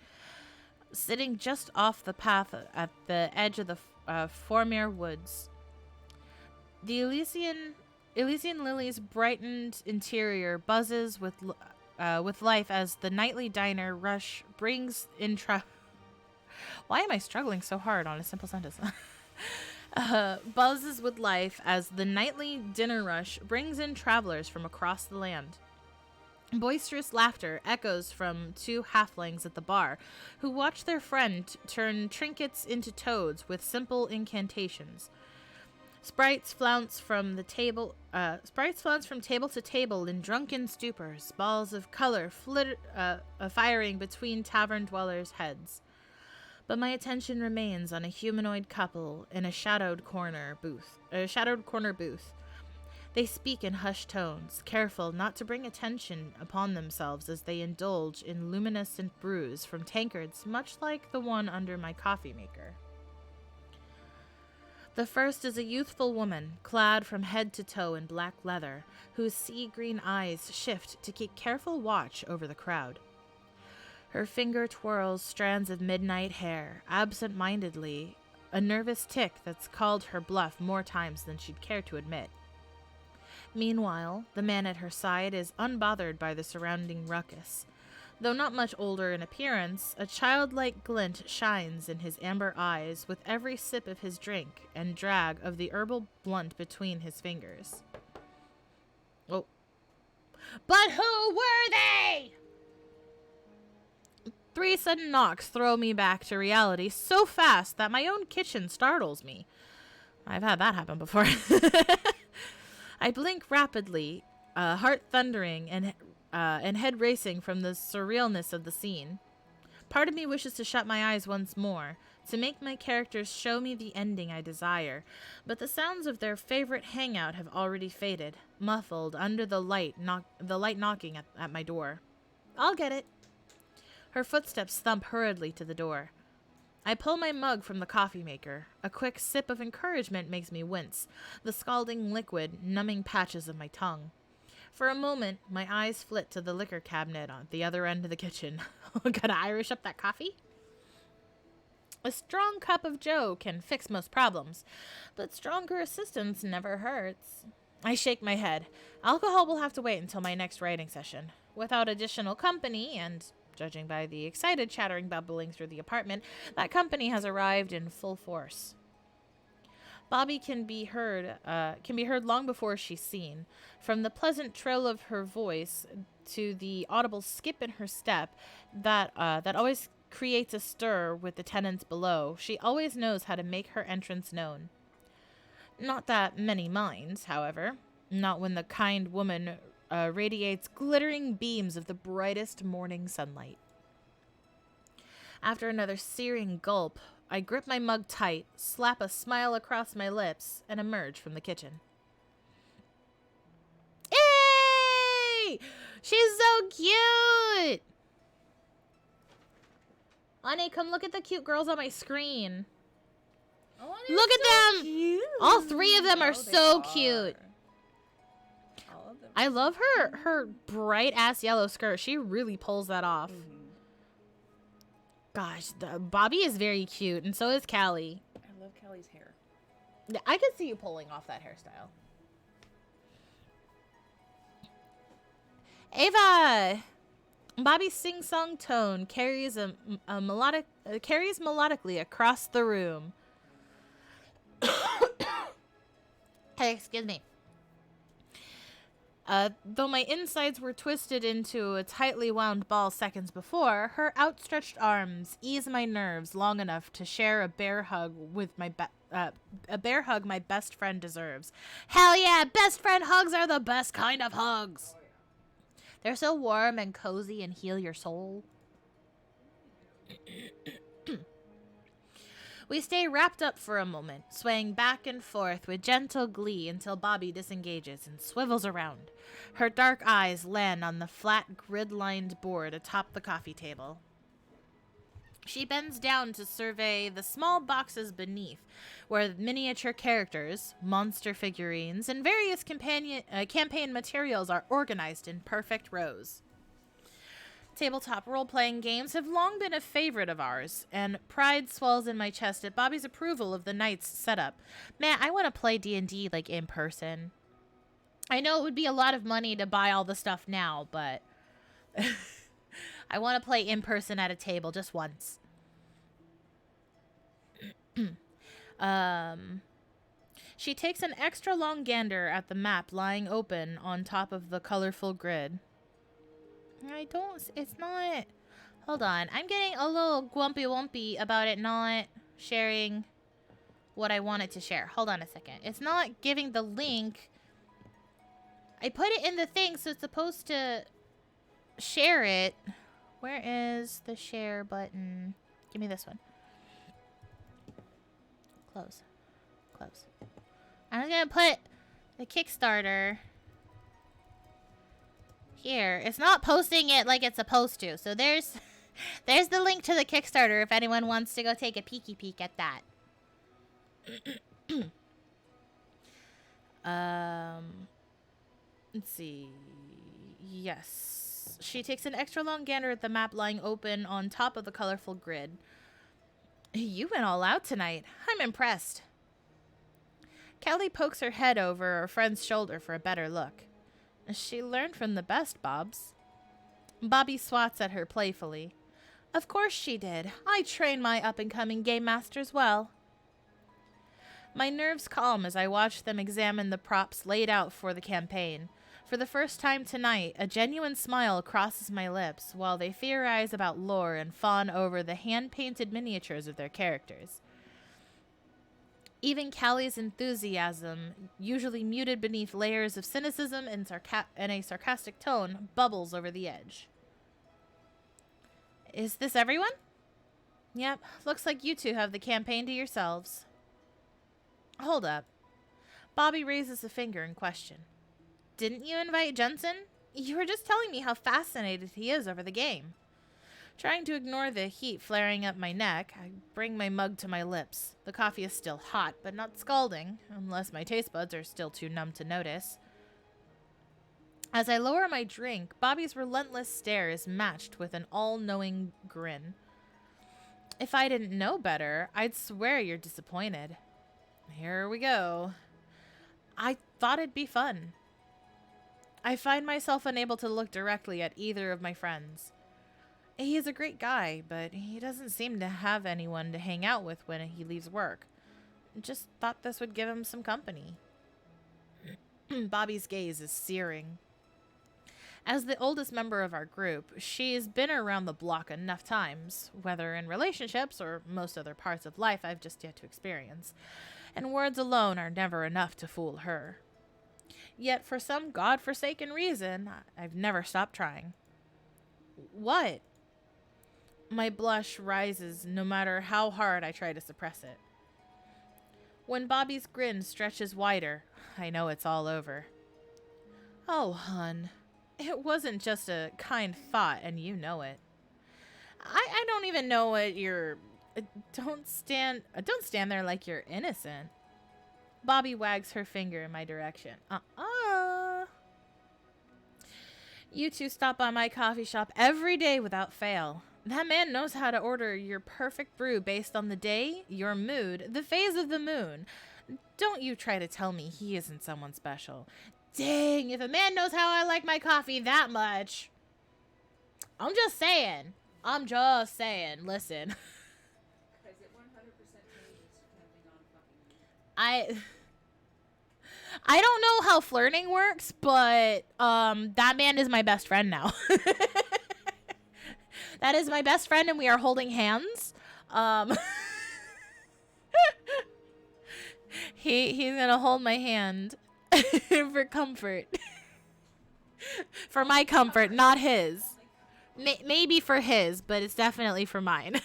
sitting just off the path at the edge of the Formere Woods. The Elysian Lily's brightened interior buzzes with life as the nightly diner rush brings in Why am I struggling so hard on a simple sentence? Buzzes with life as the nightly dinner rush brings in travelers from across the land. Boisterous laughter echoes from two halflings at the bar, who watch their friend turn trinkets into toads with simple incantations. Sprites flounce from table to table in drunken stupors, balls of color firing between tavern dwellers' heads. But my attention remains on a humanoid couple in a shadowed corner booth. They speak in hushed tones, careful not to bring attention upon themselves as they indulge in luminescent brews from tankards much like the one under my coffee maker. The first is a youthful woman, clad from head to toe in black leather, whose sea-green eyes shift to keep careful watch over the crowd. Her finger twirls strands of midnight hair, absent-mindedly, a nervous tick that's called her bluff more times than she'd care to admit. Meanwhile, the man at her side is unbothered by the surrounding ruckus. Though not much older in appearance, a childlike glint shines in his amber eyes with every sip of his drink and drag of the herbal blunt between his fingers. Oh. But who were they? 3 sudden knocks throw me back to reality so fast that my own kitchen startles me. I've had that happen before. I blink rapidly, heart thundering and head racing from the surrealness of the scene. Part of me wishes to shut my eyes once more, to make my characters show me the ending I desire, but the sounds of their favorite hangout have already faded, muffled under the light knocking at my door. I'll get it. Her footsteps thump hurriedly to the door. I pull my mug from the coffee maker. A quick sip of encouragement makes me wince, the scalding liquid numbing patches of my tongue. For a moment, my eyes flit to the liquor cabinet on the other end of the kitchen. Gotta Irish up that coffee? A strong cup of joe can fix most problems, but stronger assistance never hurts. I shake my head. Alcohol will have to wait until my next writing session. Without additional company, and judging by the excited chattering bubbling through the apartment, that company has arrived in full force. Bobby can be heard long before she's seen. From the pleasant trill of her voice to the audible skip in her step that always creates a stir with the tenants below, she always knows how to make her entrance known. Not that many minds, however. Not when the kind woman radiates glittering beams of the brightest morning sunlight. After another searing gulp, I grip my mug tight, slap a smile across my lips, and emerge from the kitchen. Hey! She's so cute! Honey, come look at the cute girls on my screen. Oh, look at so them! Cute. All 3 of them are so cute. All of them. I love her bright ass yellow skirt. She really pulls that off. Mm-hmm. Gosh, Bobby is very cute, and so is Callie. I love Callie's hair. Yeah, I could see you pulling off that hairstyle. Ava! Bobby's sing-song tone carries carries melodically across the room. Hey, excuse me. Though my insides were twisted into a tightly wound ball seconds before, her outstretched arms ease my nerves long enough to share a bear hug with a bear hug my best friend deserves. Hell yeah, best friend hugs are the best kind of hugs. They're so warm and cozy and heal your soul. We stay wrapped up for a moment, swaying back and forth with gentle glee until Bobby disengages and swivels around. Her dark eyes land on the flat grid-lined board atop the coffee table. She bends down to survey the small boxes beneath, where miniature characters, monster figurines, and various campaign materials are organized in perfect rows. Tabletop role-playing games have long been a favorite of ours, and pride swells in my chest at Bobby's approval of the night's setup. Man, I want to play D&D, like, in person. I know it would be a lot of money to buy all the stuff now, but I want to play in person at a table just once. She takes an extra long gander at the map lying open on top of the colorful grid. It's not, hold on. I'm getting a little grumpy about it not sharing what I want it to share. Hold on a second. It's not giving the link. I put it in the thing, so it's supposed to share it. Where is the share button? Give me this one. Close. Close. I'm gonna put the Kickstarter here. It's not posting it like it's supposed to. So there's the link to the Kickstarter if anyone wants to go take a peek at that. Let's see. Yes. She takes an extra long gander at the map lying open on top of the colorful grid. You went all out tonight. I'm impressed. Kelly pokes her head over her friend's shoulder for a better look. She learned from the best, Bobs. Bobby swats at her playfully. Of course she did. I train my up-and-coming game masters well. My nerves calm as I watch them examine the props laid out for the campaign. For the first time tonight, a genuine smile crosses my lips while they theorize about lore and fawn over the hand-painted miniatures of their characters. Even Callie's enthusiasm, usually muted beneath layers of cynicism and a sarcastic tone, bubbles over the edge. Is this everyone? Yep, looks like you two have the campaign to yourselves. Hold up. Bobby raises a finger in question. Didn't you invite Jensen? You were just telling me how fascinated he is over the game. Trying to ignore the heat flaring up my neck, I bring my mug to my lips. The coffee is still hot, but not scalding, unless my taste buds are still too numb to notice. As I lower my drink, Bobby's relentless stare is matched with an all-knowing grin. If I didn't know better, I'd swear you're disappointed. Here we go. I thought it'd be fun. I find myself unable to look directly at either of my friends. He is a great guy, but he doesn't seem to have anyone to hang out with when he leaves work. Just thought this would give him some company. Bobby's gaze is searing. As the oldest member of our group, she's been around the block enough times, whether in relationships or most other parts of life I've just yet to experience, and words alone are never enough to fool her. Yet for some godforsaken reason, I've never stopped trying. What? My blush rises no matter how hard I try to suppress it. When Bobby's grin stretches wider, I know it's all over. Oh, hun. It wasn't just a kind thought, and you know it. I don't even know what you're... Don't stand there like you're innocent. Bobby wags her finger in my direction. You two stop by my coffee shop every day without fail. That man knows how to order your perfect brew based on the day, your mood, the phase of the moon. Don't you try to tell me he isn't someone special. Dang, if a man knows how I like my coffee that much. I'm just saying. Listen. Because it 100% changes depending on fucking I don't know how flirting works, but that man is my best friend now. That is my best friend, and we are holding hands. He's gonna hold my hand for comfort. For my comfort, not his. Maybe for his, but it's definitely for mine.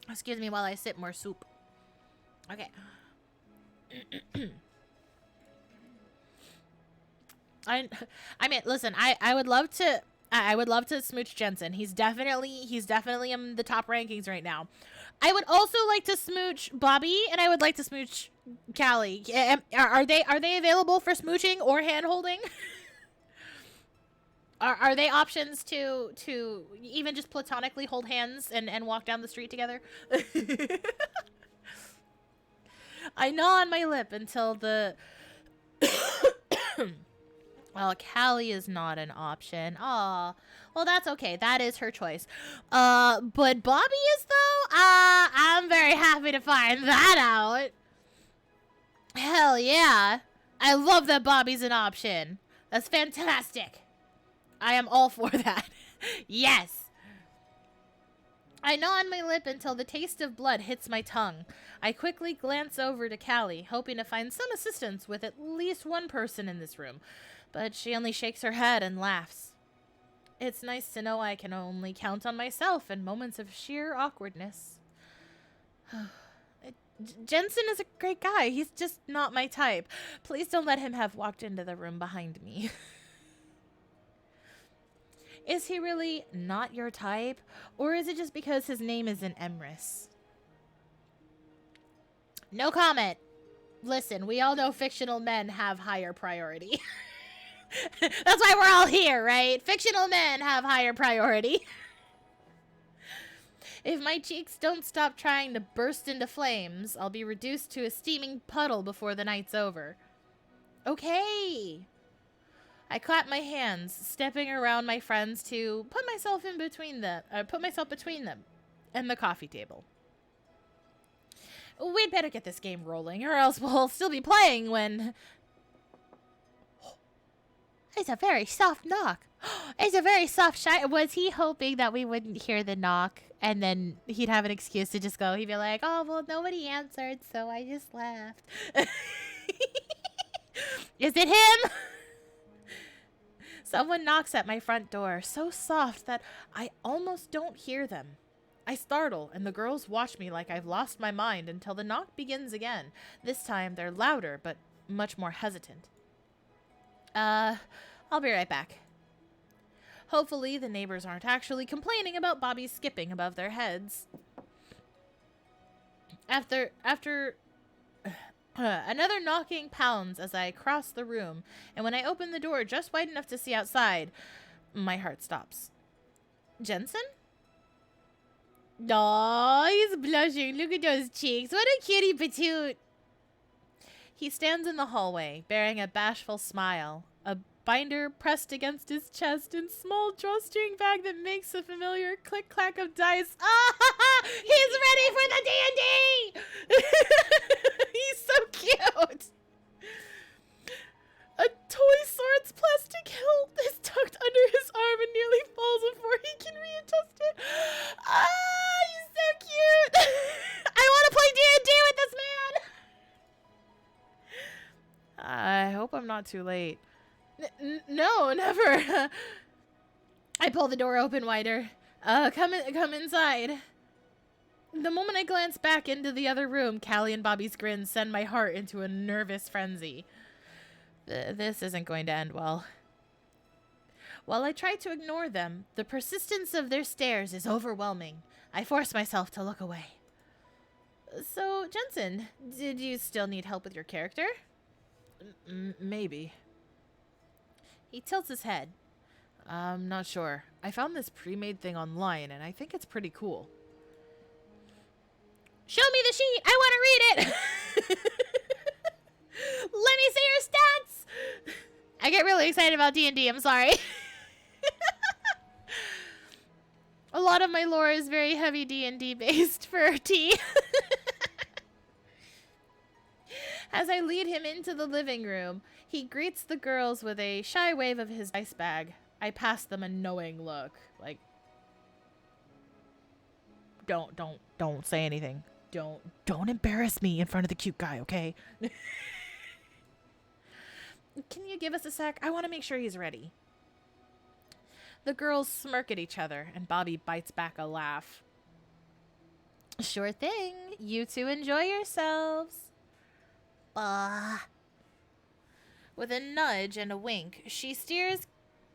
Excuse me while I sip more soup. Okay. I mean, listen, I would love to smooch Jensen. He's definitely in the top rankings right now. I would also like to smooch Bobby, and I would like to smooch Callie. Are they available for smooching or hand holding? Are they options to even just platonically hold hands and walk down the street together? I gnaw on my lip until the well, Callie is not an option. Aw. Well, that's okay. That is her choice. But Bobby is, though? I'm very happy to find that out. Hell yeah. I love that Bobby's an option. That's fantastic. I am all for that. Yes. I gnaw on my lip until the taste of blood hits my tongue. I quickly glance over to Callie, hoping to find some assistance with at least one person in this room. But she only shakes her head and laughs. It's nice to know I can only count on myself in moments of sheer awkwardness. Jensen is a great guy. He's just not my type. Please don't let him have walked into the room behind me. Is he really not your type? Or is it just because his name isn't Emrys? No comment. Listen, we all know fictional men have higher priority. That's why we're all here, right? Fictional men have higher priority. If my cheeks don't stop trying to burst into flames, I'll be reduced to a steaming puddle before the night's over. Okay. I clap my hands, stepping around my friends to put myself between them and the coffee table. We'd better get this game rolling, or else we'll still be playing when... It's a very soft knock. It's a very soft shine. Was he hoping that we wouldn't hear the knock and then he'd have an excuse to just go? He'd be like, oh, well, nobody answered, so I just left. Is it him? Someone knocks at my front door, so soft that I almost don't hear them. I startle, and the girls watch me like I've lost my mind until the knock begins again. This time, they're louder, but much more hesitant. I'll be right back. Hopefully, the neighbors aren't actually complaining about Bobby skipping above their heads. After another knocking pounds as I cross the room, and when I open the door just wide enough to see outside, my heart stops. Jensen? Aw, he's blushing. Look at those cheeks. What a cutie patoot. He stands in the hallway, bearing a bashful smile, a binder pressed against his chest, and small drawstring bag that makes a familiar click-clack of dice. Ah! He's ready for the D&D! He's so cute! A toy sword's plastic hilt is tucked under his arm and nearly falls before he can readjust it. Ah, he's so cute! I want to play D&D with this man! I hope I'm not too late. No, never. I pull the door open wider. Come inside. The moment I glance back into the other room, Callie and Bobby's grins send my heart into a nervous frenzy. This isn't going to end well. While I try to ignore them, the persistence of their stares is overwhelming. I force myself to look away. So, Jensen, did you still need help with your character? Maybe. He tilts his head. I'm not sure. I found this pre-made thing online, and I think it's pretty cool. Show me the sheet! I want to read it! Let me see your stats! I get really excited about D&D, I'm sorry. A lot of my lore is very heavy D&D based for T. As I lead him into the living room, he greets the girls with a shy wave of his dice bag. I pass them a knowing look, like, don't say anything. Don't embarrass me in front of the cute guy, okay? Can you give us a sec? I want to make sure he's ready. The girls smirk at each other, and Bobby bites back a laugh. Sure thing. You two enjoy yourselves. With a nudge and a wink, she steers...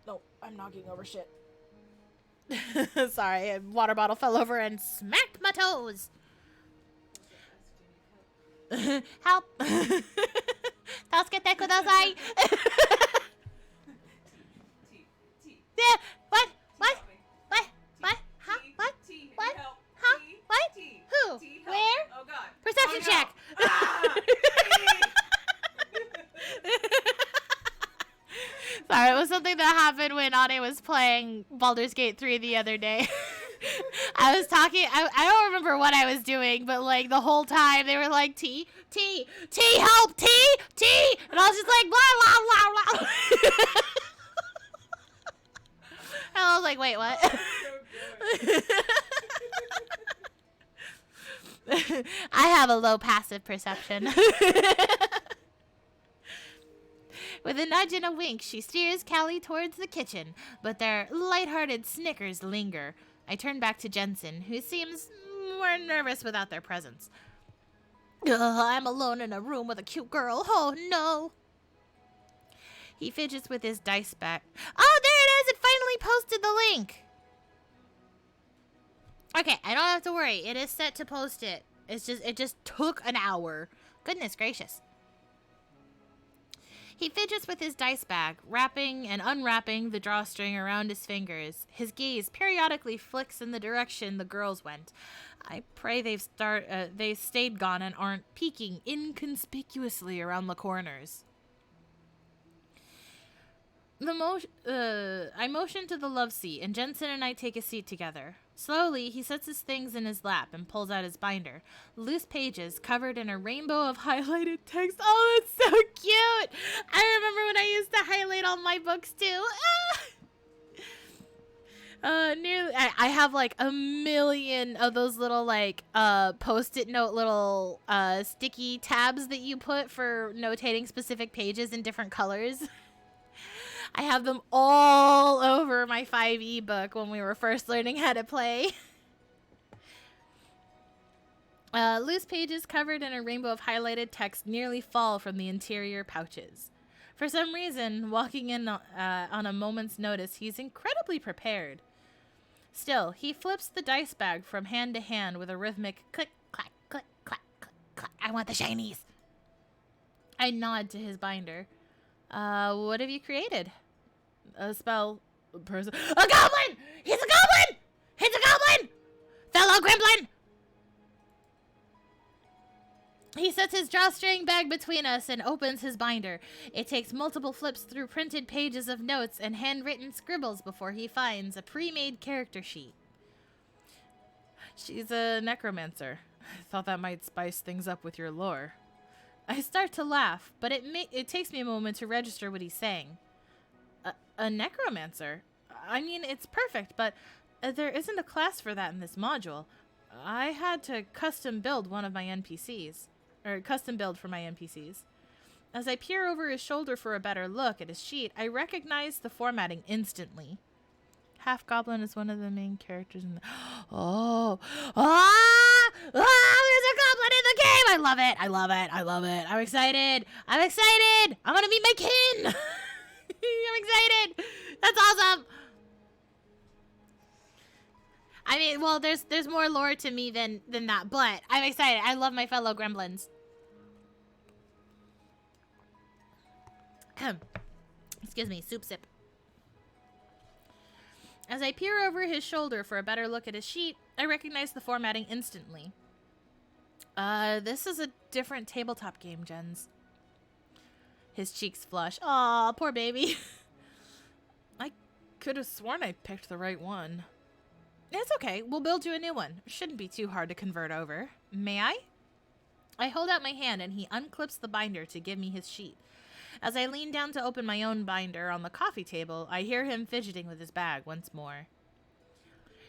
Oh, I'm knocking over shit. Sorry, a water bottle fell over and smacked my toes. Help. Tasukete kudasai. Yeah, what? What? What? What? Huh? What? What? Huh? What? Who? Where? Oh god. Perception check. Sorry, it was something that happened when Ane was playing Baldur's Gate 3 the other day. I was talking, I don't remember what I was doing, but like the whole time they were like, T, help, T, and I was just like, blah, blah, blah, blah. And I was like, wait, what? I have a low passive perception. With a nudge and a wink, she steers Callie towards the kitchen, but their lighthearted snickers linger. I turn back to Jensen, who seems more nervous without their presence. I'm alone in a room with a cute girl. Oh, no. He fidgets with his dice bag. Oh, there it is. It finally posted the link. Okay, I don't have to worry. It is set to post it. It just took an hour. Goodness gracious. He fidgets with his dice bag, wrapping and unwrapping the drawstring around his fingers. His gaze periodically flicks in the direction the girls went. I pray they've stayed gone and aren't peeking inconspicuously around the corners. I motion to the love seat, and Jensen and I take a seat together. Slowly, he sets his things in his lap and pulls out his binder. Loose pages covered in a rainbow of highlighted text. Oh, it's so cute! I remember when I used to highlight all my books, too. I have like a million of those little like post-it note little sticky tabs that you put for notating specific pages in different colors. I have them all over my 5e book when we were first learning how to play. Loose pages covered in a rainbow of highlighted text nearly fall from the interior pouches. For some reason, walking in on a moment's notice, he's incredibly prepared. Still, he flips the dice bag from hand to hand with a rhythmic click, clack, click, clack, click, clack. I want the shinies. I nod to his binder. What have you created? A spell, a person. A goblin! He's a goblin! He's a goblin! Fellow gremlin! He sets his drawstring bag between us and opens his binder. It takes multiple flips through printed pages of notes and handwritten scribbles before he finds a pre-made character sheet. She's a necromancer. I thought that might spice things up with your lore. I start to laugh, but it takes me a moment to register what he's saying. A necromancer? I mean, it's perfect, but there isn't a class for that in this module. I had to custom build one of my NPCs. Or custom build for my NPCs. As I peer over his shoulder for a better look at his sheet, I recognize the formatting instantly. Half-Goblin is one of the main characters in the... Oh! Ah! Ah! There's a goblin in the game! I love it! I love it! I love it! I'm excited! I'm excited! I'm gonna meet my kin! I'm excited! That's awesome! I mean, well, there's more lore to me than that, but I'm excited. I love my fellow gremlins. Excuse me, soup sip. As I peer over his shoulder for a better look at his sheet, I recognize the formatting instantly. This is a different tabletop game, Jens. His cheeks flush. Aw, poor baby. I could have sworn I picked the right one. It's okay. We'll build you a new one. Shouldn't be too hard to convert over. May I? I hold out my hand and he unclips the binder to give me his sheet. As I lean down to open my own binder on the coffee table, I hear him fidgeting with his bag once more.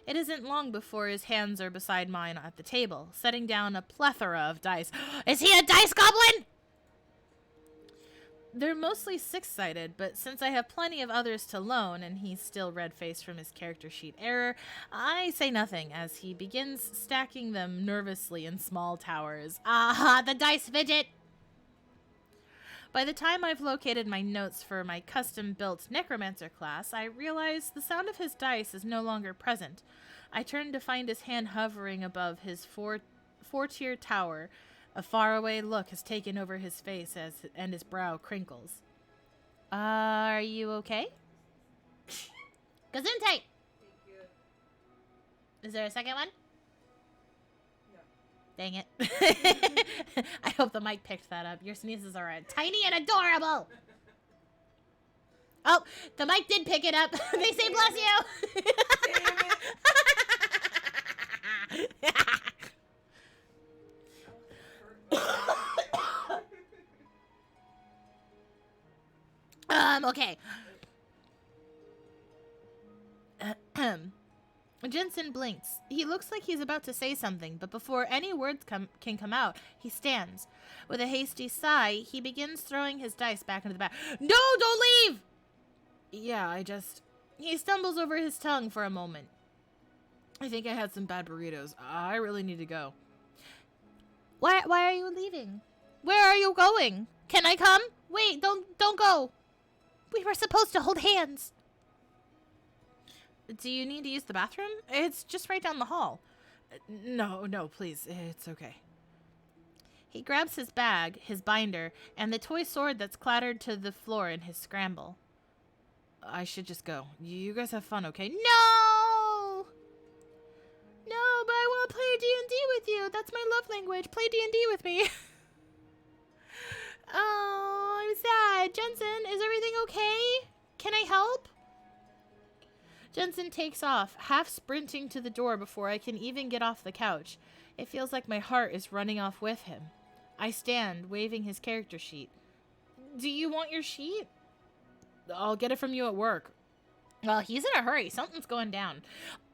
It isn't long before his hands are beside mine at the table, setting down a plethora of dice. Is he a dice goblin? They're mostly six-sided, but since I have plenty of others to loan and he's still red-faced from his character sheet error, I say nothing as he begins stacking them nervously in small towers. Aha, the dice fidget! By the time I've located my notes for my custom-built necromancer class, I realize the sound of his dice is no longer present. I turn to find his hand hovering above his four-tier tower. A faraway look has taken over his face and his brow crinkles. Are you okay? Gesundheit! Thank you. Is there a second one? No. Dang it. I hope the mic picked that up. Your sneezes are tiny and adorable. Oh, the mic did pick it up. They say bless you. Damn it. Okay. Jensen blinks. He looks like he's about to say something, but before any words can come out, he stands. With a hasty sigh, he begins throwing his dice back into the bag. No, don't leave! Yeah, He stumbles over his tongue for a moment. I think I had some bad burritos. I really need to go. Why are you leaving? Where are you going? Can I come? Wait, don't go. We were supposed to hold hands. Do you need to use the bathroom? It's just right down the hall. No, please. It's okay. He grabs his bag, his binder, and the toy sword that's clattered to the floor in his scramble. I should just go. You guys have fun, okay? No! No, but I want to play D&D with you. That's my love language. Play D&D with me. Oh, I'm sad. Jensen, is everything okay? Can I help? Jensen takes off, half sprinting to the door before I can even get off the couch. It feels like my heart is running off with him. I stand, waving his character sheet. Do you want your sheet? I'll get it from you at work. Well, he's in a hurry. Something's going down.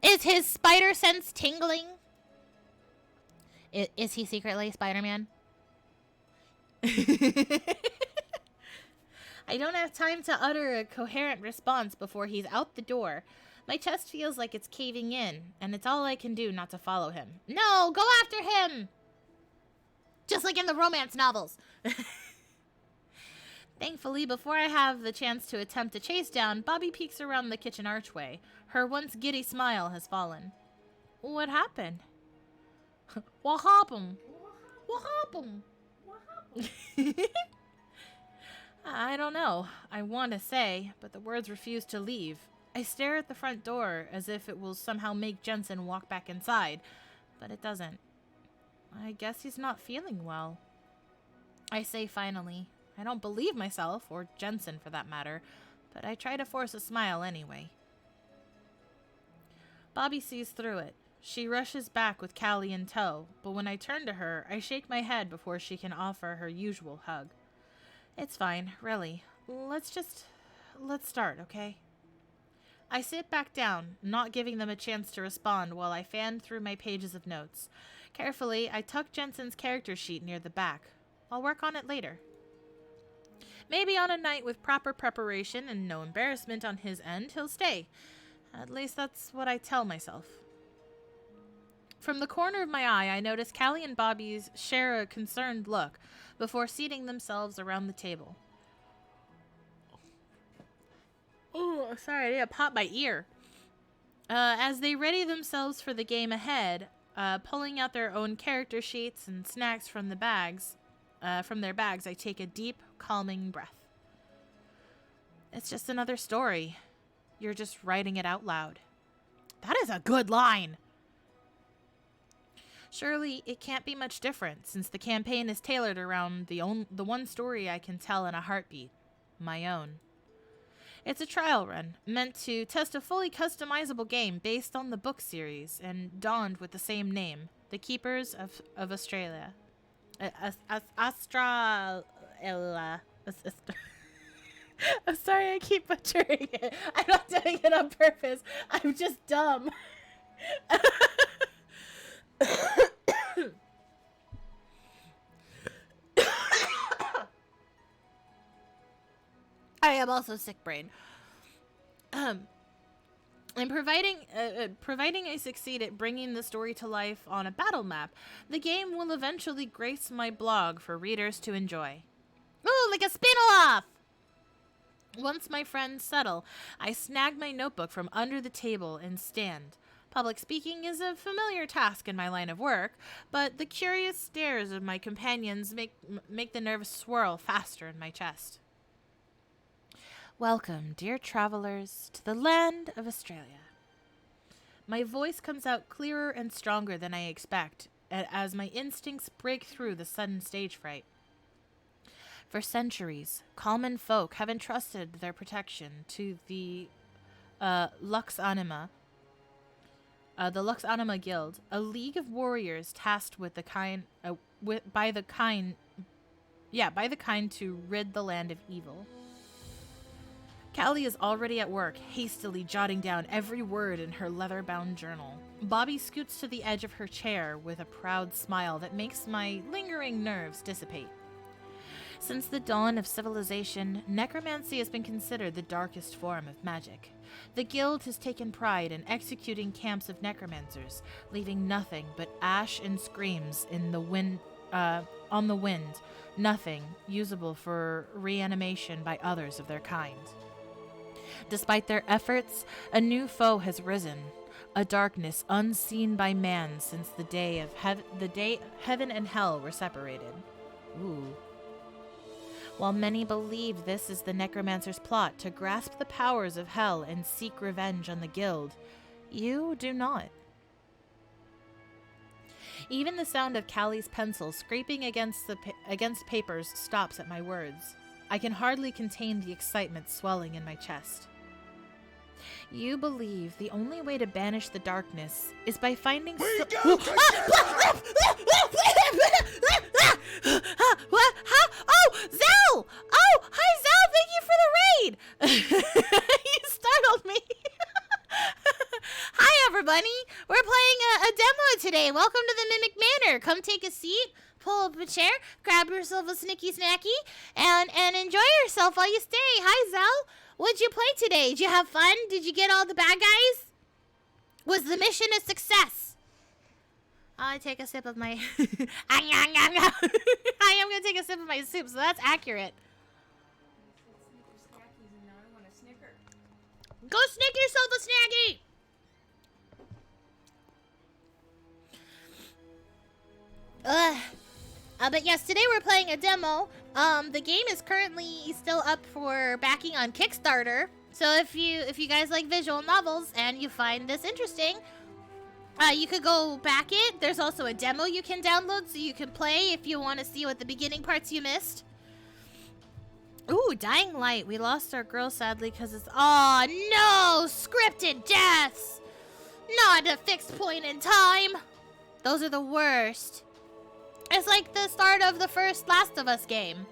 Is his spider sense tingling? Is he secretly Spider-Man? I don't have time to utter a coherent response before he's out the door. My chest feels like it's caving in, and it's all I can do not to follow him. No, go after him! Just like in the romance novels. Thankfully, before I have the chance to attempt a chase down, Bobby peeks around the kitchen archway. Her once giddy smile has fallen. What happened? What happened? What happened? What happened? I don't know. I want to say, but the words refuse to leave. I stare at the front door as if it will somehow make Jensen walk back inside, but it doesn't. I guess he's not feeling well. I say finally. I don't believe myself, or Jensen for that matter, but I try to force a smile anyway. Bobby sees through it. She rushes back with Callie in tow, but when I turn to her, I shake my head before she can offer her usual hug. It's fine, really. Let's start, okay? I sit back down, not giving them a chance to respond while I fan through my pages of notes. Carefully, I tuck Jensen's character sheet near the back. I'll work on it later. Maybe on a night with proper preparation and no embarrassment on his end, he'll stay. At least that's what I tell myself. From the corner of my eye, I notice Callie and Bobby's share a concerned look before seating themselves around the table. Oh, sorry, I need to pop my ear. As they ready themselves for the game ahead, pulling out their own character sheets and snacks from their bags, I take a deep, calming breath. It's just another story. You're just writing it out loud. That is a good line. Surely it can't be much different, since the campaign is tailored around the one story I can tell in a heartbeat, my own. It's a trial run meant to test a fully customizable game based on the book series and donned with the same name, The Keepers of Astraela. Astraela. I'm sorry, I keep butchering it. I'm not doing it on purpose. I'm just dumb. I am also sick brain. And providing I succeed at bringing the story to life on a battle map, the game will eventually grace my blog for readers to enjoy. Ooh, like a spin-off! Once my friends settle, I snag my notebook from under the table and stand. Public speaking is a familiar task in my line of work, but the curious stares of my companions make the nerves swirl faster in my chest. Welcome, dear travelers, to the land of Australia. My voice comes out clearer and stronger than I expect, as my instincts break through the sudden stage fright. For centuries, common folk have entrusted their protection to the Lux Anima Guild, a league of warriors tasked with by the kind to rid the land of evil. Callie is already at work, hastily jotting down every word in her leather-bound journal. Bobby scoots to the edge of her chair with a proud smile that makes my lingering nerves dissipate. Since the dawn of civilization, necromancy has been considered the darkest form of magic. The guild has taken pride in executing camps of necromancers, leaving nothing but ash and screams in the wind, on the wind, nothing usable for reanimation by others of their kind. Despite their efforts, a new foe has risen, a darkness unseen by man since the day heaven and hell were separated. Ooh. While many believe this is the necromancer's plot to grasp the powers of hell and seek revenge on the guild, you do not. Even the sound of Callie's pencil scraping against papers stops at my words. I can hardly contain the excitement swelling in my chest. You believe the only way to banish the darkness is by finding What? Oh, Zell! Oh, hi, Zell! Thank you for the raid! You startled me. Hi, everybody. We're playing a demo today. Welcome to the Mimic Manor. Come take a seat, pull up a chair, grab yourself a snicky snacky, and enjoy yourself while you stay. Hi, Zell. What'd you play today? Did you have fun? Did you get all the bad guys? Was the mission a success? I take a sip of my... I am going to take a sip of my soup, so that's accurate. Go snick yourself a snacky! But yes, today we're playing a demo. The game is currently still up for backing on Kickstarter. So if you guys like visual novels and you find this interesting, you could go back it. There's also a demo you can download so you can play if you want to see what the beginning parts you missed. Ooh, Dying Light. We lost our girl sadly because it's... Oh, no! Scripted deaths! Not a fixed point in time! Those are the worst. It's like the start of the first Last of Us game.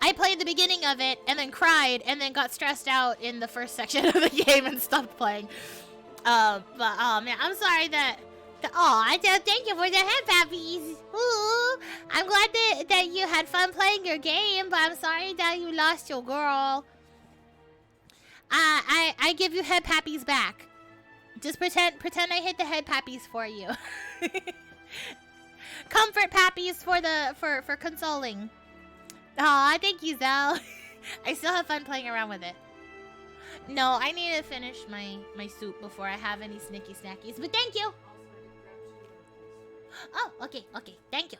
I played the beginning of it and then cried and then got stressed out in the first section of the game and stopped playing. But oh man, I'm sorry that thank you for the head puppies. Ooh, I'm glad that you had fun playing your game, but I'm sorry that you lost your girl. I give you head puppies back. Just pretend I hit the head puppies for you. Comfort pappies for consoling. Aw, thank you, Zell. I still have fun playing around with it. No, I need to finish my soup before I have any snicky snackies, but thank you. Oh, okay, thank you.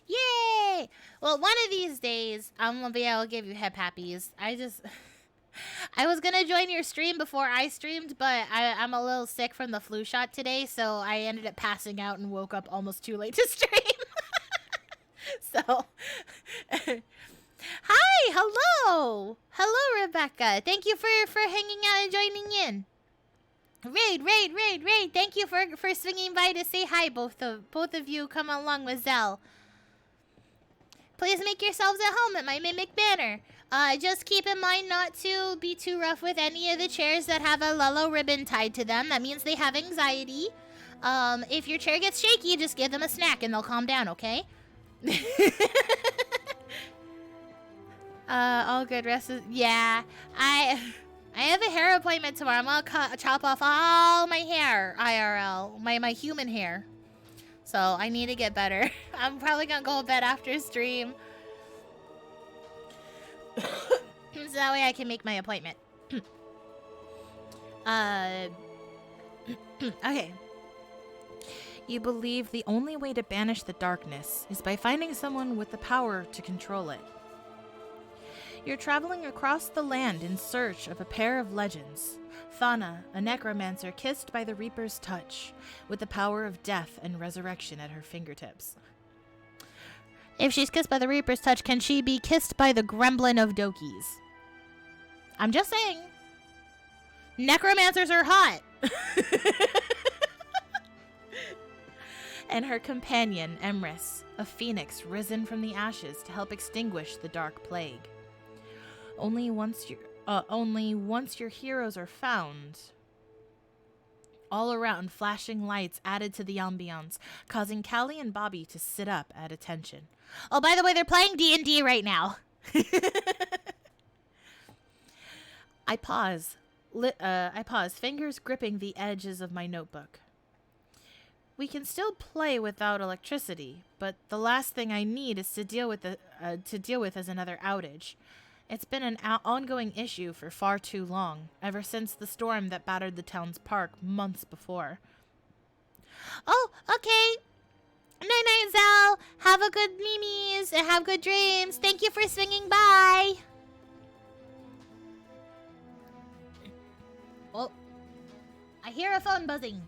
Yay! Well, one of these days, I'm gonna be able to give you head pappies. I was gonna join your stream before I streamed, but I'm a little sick from the flu shot today, so I ended up passing out and woke up almost too late to stream. So, Hi, hello. Hello, Rebecca. Thank you for hanging out and joining in. Raid. Thank you for swinging by to say hi, both of you. Come along with Zell. Please make yourselves at home at my Mimic Manor. Just keep in mind not to be too rough with any of the chairs that have a Lullo ribbon tied to them. That means they have anxiety. If your chair gets shaky, just give them a snack and they'll calm down, okay? All good. Rest is... Yeah, I have a hair appointment tomorrow. I'm gonna chop off all my hair, IRL. My human hair. So I need to get better. I'm probably gonna go to bed after stream. So that way I can make my appointment. Okay. You believe the only way to banish the darkness is by finding someone with the power to control it. You're traveling across the land in search of a pair of legends. Thana, a necromancer kissed by the Reaper's touch, with the power of death and resurrection at her fingertips. If she's kissed by the Reaper's touch, can she be kissed by the gremlin of Doki's? I'm just saying. Necromancers are hot. And her companion, Emrys, a phoenix risen from the ashes to help extinguish the dark plague. Only once your heroes are found. All around, flashing lights added to the ambiance, causing Callie and Bobby to sit up at attention. Oh, by the way, they're playing D&D right now. I pause, fingers gripping the edges of my notebook. We can still play without electricity, but the last thing I need is to deal with as another outage. It's been an ongoing issue for far too long, ever since the storm that battered the town's park months before. Oh, okay. Night-night, Zal. Have a good memes and have good dreams. Thank you for swinging by. Oh, I hear a phone buzzing.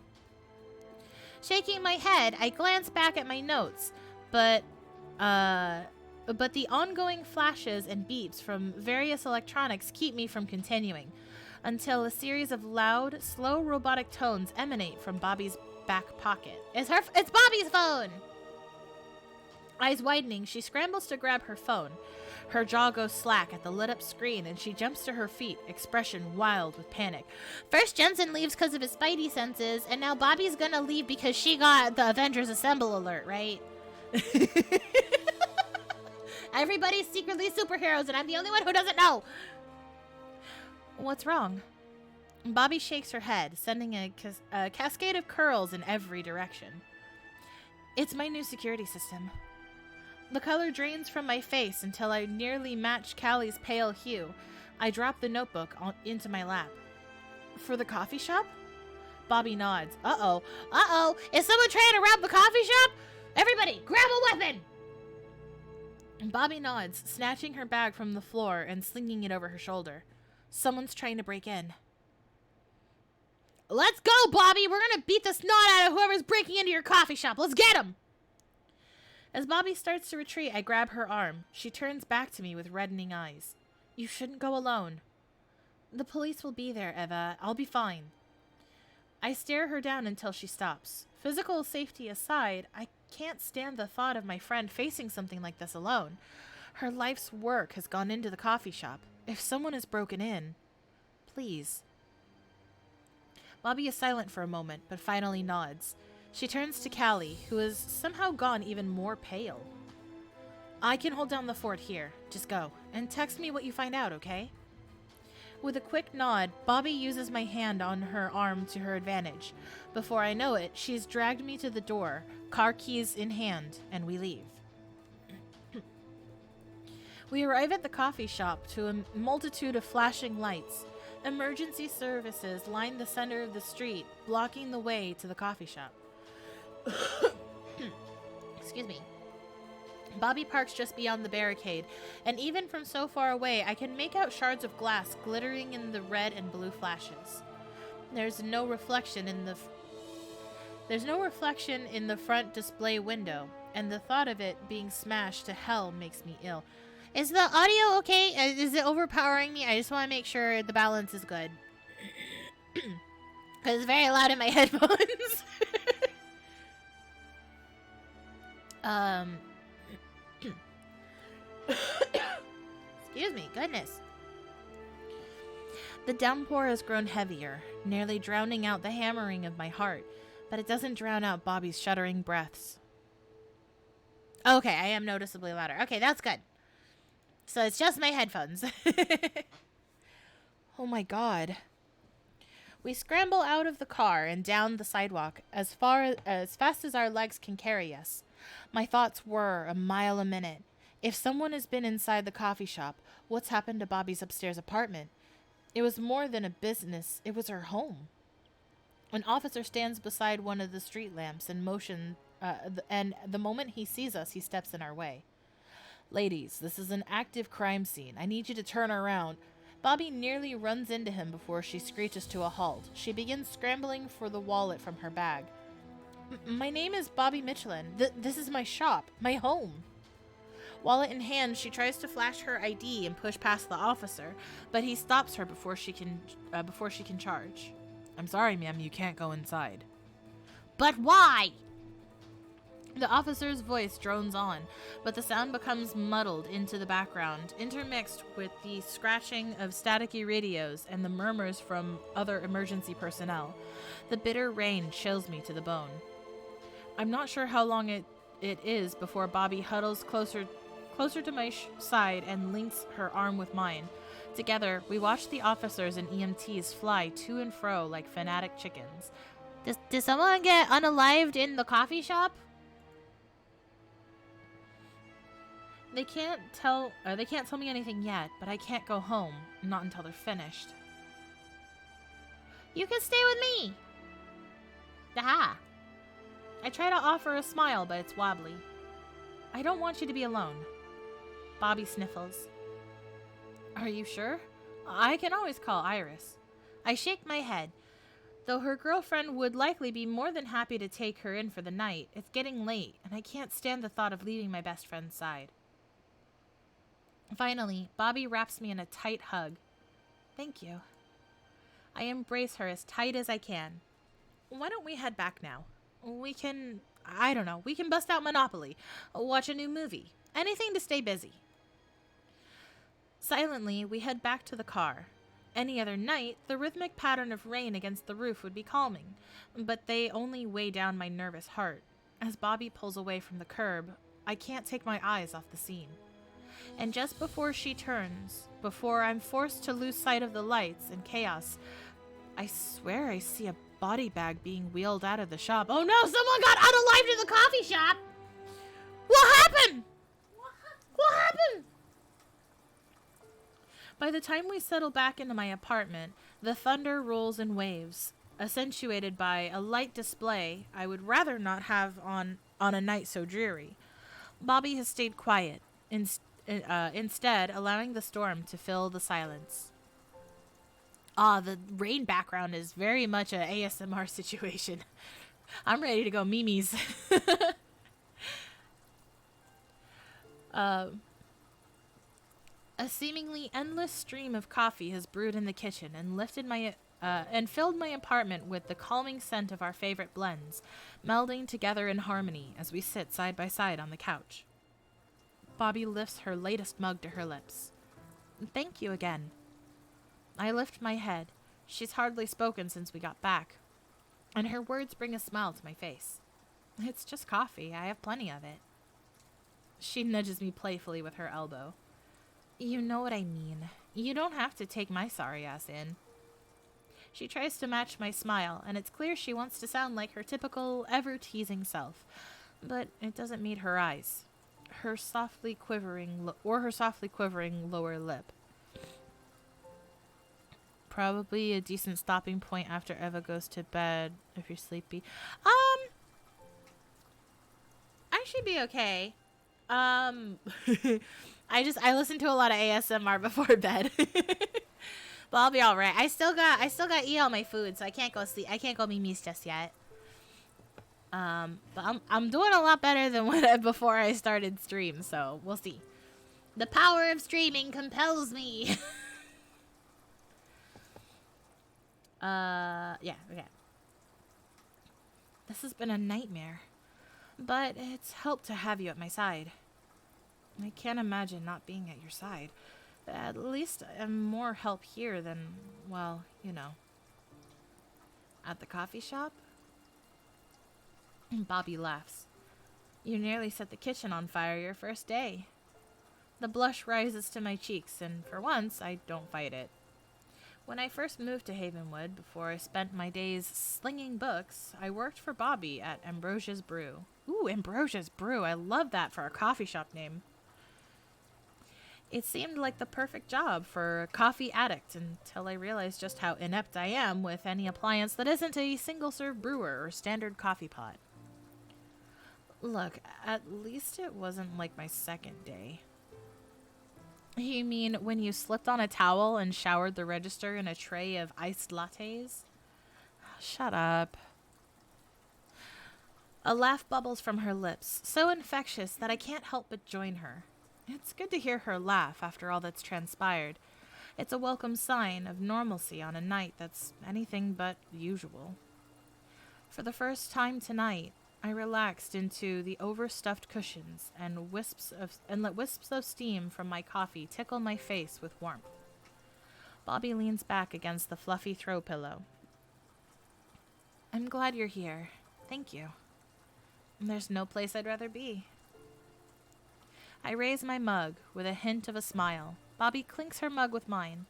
Shaking my head, I glance back at my notes, but the ongoing flashes and beeps from various electronics keep me from continuing, until a series of loud, slow robotic tones emanate from Bobby's back pocket. It's Bobby's phone! Eyes widening, she scrambles to grab her phone. Her jaw goes slack at the lit-up screen, and she jumps to her feet, expression wild with panic. First, Jensen leaves because of his spidey senses, and now Bobby's gonna leave because she got the Avengers Assemble alert, right? Everybody's secretly superheroes, and I'm the only one who doesn't know. What's wrong? Bobby shakes her head, sending a cascade of curls in every direction. It's my new security system. The color drains from my face until I nearly match Callie's pale hue. I drop the notebook into my lap. For the coffee shop? Bobby nods. Uh-oh. Uh-oh. Is someone trying to rob the coffee shop? Everybody, grab a weapon! Bobby nods, snatching her bag from the floor and slinging it over her shoulder. Someone's trying to break in. Let's go, Bobby! We're gonna beat the snot out of whoever's breaking into your coffee shop. Let's get him! As Bobby starts to retreat, I grab her arm. She turns back to me with reddening eyes. You shouldn't go alone. The police will be there, Eva. I'll be fine. I stare her down until she stops. Physical safety aside, I can't stand the thought of my friend facing something like this alone. Her life's work has gone into the coffee shop. If someone has broken in, please. Bobby is silent for a moment, but finally nods. She turns to Callie, who has somehow gone even more pale. I can hold down the fort here. Just go. And text me what you find out, okay? With a quick nod, Bobby uses my hand on her arm to her advantage. Before I know it, she's dragged me to the door, car keys in hand, and we leave. We arrive at the coffee shop to a multitude of flashing lights. Emergency services line the center of the street, blocking the way to the coffee shop. Excuse me. Bobby parks just beyond the barricade, and even from so far away, I can make out shards of glass glittering in the red and blue flashes. There's no reflection in the front display window, and the thought of it being smashed to hell makes me ill. Is the audio okay? Is it overpowering me? I just want to make sure the balance is good. Because it's very loud in my headphones. Excuse me, goodness. The downpour has grown heavier, nearly drowning out the hammering of my heart, but it doesn't drown out Bobby's shuddering breaths. Okay, I am noticeably louder. Okay, that's good. So it's just my headphones. Oh my god. We scramble out of the car and down the sidewalk as fast as our legs can carry us. My thoughts whir a mile a minute. If someone has been inside the coffee shop, what's happened to Bobby's upstairs apartment? It was more than a business, it was her home. An officer stands beside one of the street lamps and and the moment he sees us, he steps in our way. Ladies, this is an active crime scene. I need you to turn around. Bobby nearly runs into him before she screeches to a halt. She begins scrambling for the wallet from her bag. My name is Bobby Michelin. This is my shop, my home. Wallet in hand, she tries to flash her ID and push past the officer, but he stops her before she can charge. I'm sorry, ma'am, you can't go inside. But why? The officer's voice drones on, but the sound becomes muddled into the background, intermixed with the scratching of staticky radios and the murmurs from other emergency personnel. The bitter rain chills me to the bone. I'm not sure how long it is before Bobby huddles closer to my side and links her arm with mine. Together, we watch the officers and EMTs fly to and fro like fanatic chickens. Did someone get unalived in the coffee shop? They can't tell me anything yet, but I can't go home, not until they're finished. You can stay with me. Aha. I try to offer a smile, but it's wobbly. I don't want you to be alone. Bobby sniffles. Are you sure? I can always call Iris. I shake my head. Though her girlfriend would likely be more than happy to take her in for the night, it's getting late, and I can't stand the thought of leaving my best friend's side. Finally, Bobby wraps me in a tight hug. Thank you. I embrace her as tight as I can. Why don't we head back now? We can bust out Monopoly, watch a new movie, anything to stay busy. Silently, we head back to the car. Any other night, the rhythmic pattern of rain against the roof would be calming, but they only weigh down my nervous heart. As Bobby pulls away from the curb, I can't take my eyes off the scene. And just before she turns, before I'm forced to lose sight of the lights and chaos, I swear I see a body bag being wheeled out of the shop. Oh no, someone got unalived in the coffee shop! What happened? What happened? By the time we settle back into my apartment, the thunder rolls in waves, accentuated by a light display I would rather not have on a night so dreary. Bobby has stayed quiet, instead allowing the storm to fill the silence. The rain background is very much a ASMR situation. I'm ready to go memes. A seemingly endless stream of coffee has brewed in the kitchen and filled my apartment with the calming scent of our favorite blends, melding together in harmony as we sit side by side on the couch. Bobby lifts her latest mug to her lips. Thank you again. I lift my head. She's hardly spoken since we got back, and her words bring a smile to my face. It's just coffee. I have plenty of it. She nudges me playfully with her elbow. You know what I mean. You don't have to take my sorry ass in. She tries to match my smile, and it's clear she wants to sound like her typical, ever-teasing self, but it doesn't meet her eyes. Her softly quivering lower lip. Probably a decent stopping point after Eva goes to bed if you're sleepy. I should be okay. I listen to a lot of ASMR before bed. But I'll be all right. I still got eat all my food, so I can't go sleep. I can't go memes just yet. But I'm doing a lot better than before I started stream, so we'll see. The power of streaming compels me. Yeah, okay. This has been a nightmare, but it's helped to have you at my side. I can't imagine not being at your side. At least I'm more help here than, well, you know. At the coffee shop? Bobby laughs. You nearly set the kitchen on fire your first day. The blush rises to my cheeks, and for once, I don't fight it. When I first moved to Havenwood, before I spent my days slinging books, I worked for Bobby at Ambrosia's Brew. Ooh, Ambrosia's Brew. I love that for a coffee shop name. It seemed like the perfect job for a coffee addict until I realized just how inept I am with any appliance that isn't a single-serve brewer or standard coffee pot. Look, at least it wasn't like my second day. You mean when you slipped on a towel and showered the register in a tray of iced lattes? Shut up. A laugh bubbles from her lips, so infectious that I can't help but join her. It's good to hear her laugh after all that's transpired. It's a welcome sign of normalcy on a night that's anything but usual. For the first time tonight, I relaxed into the overstuffed cushions and let wisps of steam from my coffee tickle my face with warmth. Bobby leans back against the fluffy throw pillow. I'm glad you're here. Thank you. There's no place I'd rather be. I raise my mug with a hint of a smile. Bobby clinks her mug with mine.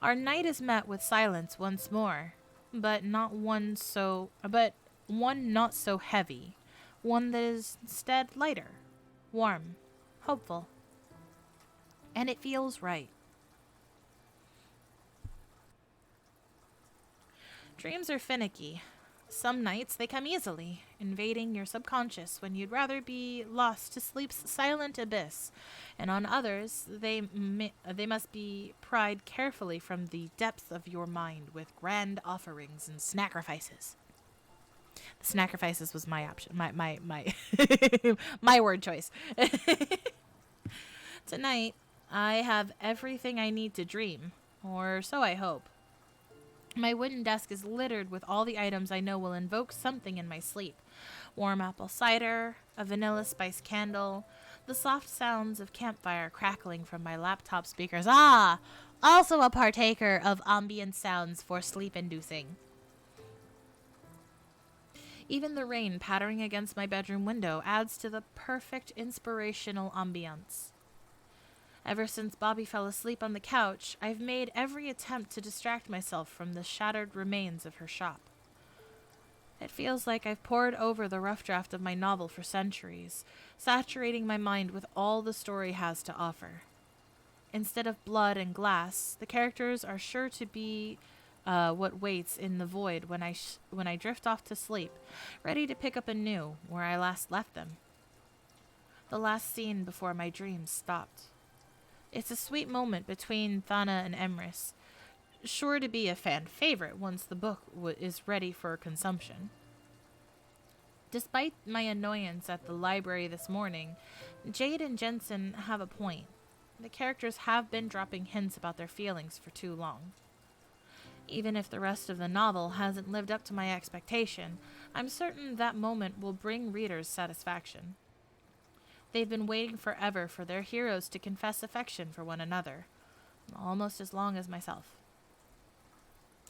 Our night is met with silence once more, but one not so heavy. One that is instead lighter, warm, hopeful. And it feels right. Dreams are finicky. Some nights they come easily, invading your subconscious when you'd rather be lost to sleep's silent abyss, and on others they must be pried carefully from the depths of your mind with grand offerings and sacrifices. The sacrifices was my option, my my word choice. Tonight, I have everything I need to dream, or so I hope. My wooden desk is littered with all the items I know will invoke something in my sleep. Warm apple cider, a vanilla spice candle, the soft sounds of campfire crackling from my laptop speakers. Ah! Also a partaker of ambient sounds for sleep-inducing. Even the rain pattering against my bedroom window adds to the perfect inspirational ambience. Ever since Bobby fell asleep on the couch, I've made every attempt to distract myself from the shattered remains of her shop. It feels like I've pored over the rough draft of my novel for centuries, saturating my mind with all the story has to offer. Instead of blood and glass, the characters are sure to be what waits in the void when I drift off to sleep, ready to pick up anew where I last left them. The last scene before my dreams stopped. It's a sweet moment between Thana and Emrys, sure to be a fan favorite once the book is ready for consumption. Despite my annoyance at the library this morning, Jade and Jensen have a point. The characters have been dropping hints about their feelings for too long. Even if the rest of the novel hasn't lived up to my expectation, I'm certain that moment will bring readers satisfaction. They've been waiting forever for their heroes to confess affection for one another, almost as long as myself.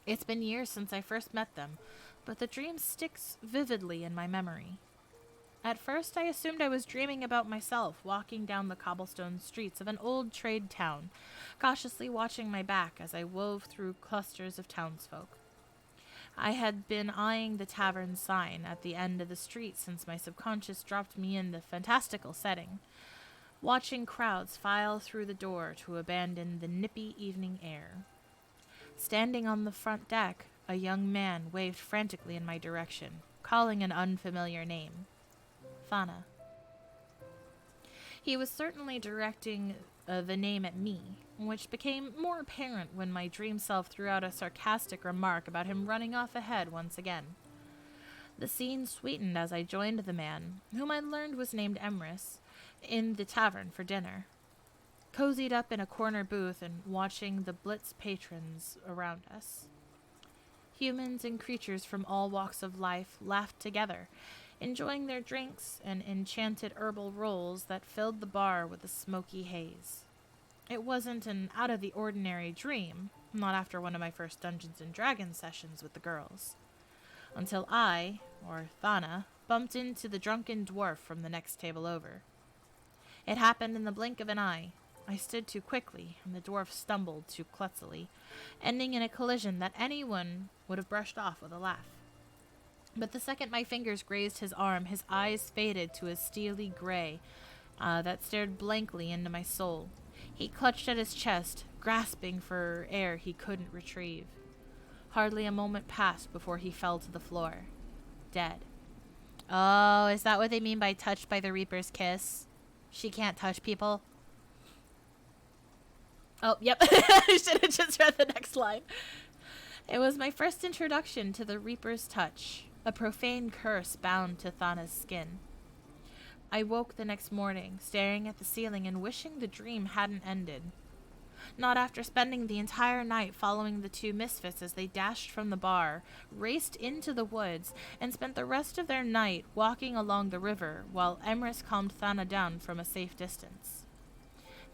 It's been years since I first met them, but the dream sticks vividly in my memory. At first, I assumed I was dreaming about myself walking down the cobblestone streets of an old trade town, cautiously watching my back as I wove through clusters of townsfolk. I had been eyeing the tavern sign at the end of the street since my subconscious dropped me in the fantastical setting, watching crowds file through the door to abandon the nippy evening air. Standing on the front deck, a young man waved frantically in my direction, calling an unfamiliar name. Thana. He was certainly directing the name at me, which became more apparent when my dream self threw out a sarcastic remark about him running off ahead once again. The scene sweetened as I joined the man, whom I learned was named Emrys, in the tavern for dinner. cozied up in a corner booth and watching the Blitz patrons around us. Humans and creatures from all walks of life laughed together, enjoying their drinks and enchanted herbal rolls that filled the bar with a smoky haze. It wasn't an out-of-the-ordinary dream, not after one of my first Dungeons and Dragons sessions with the girls, until I, or Thana, bumped into the drunken dwarf from the next table over. It happened in the blink of an eye. I stood too quickly, and the dwarf stumbled too clumsily, ending in a collision that anyone would have brushed off with a laugh. But the second my fingers grazed his arm, his eyes faded to a steely gray that stared blankly into my soul. He clutched at his chest, grasping for air he couldn't retrieve. Hardly a moment passed before he fell to the floor, dead. Oh, is that what they mean by touched by the Reaper's kiss? She can't touch people? Oh, yep. I should have just read the next line. It was my first introduction to the Reaper's touch, a profane curse bound to Thana's skin. I woke the next morning, staring at the ceiling and wishing the dream hadn't ended. Not after spending the entire night following the two misfits as they dashed from the bar, raced into the woods, and spent the rest of their night walking along the river while Emrys calmed Thana down from a safe distance.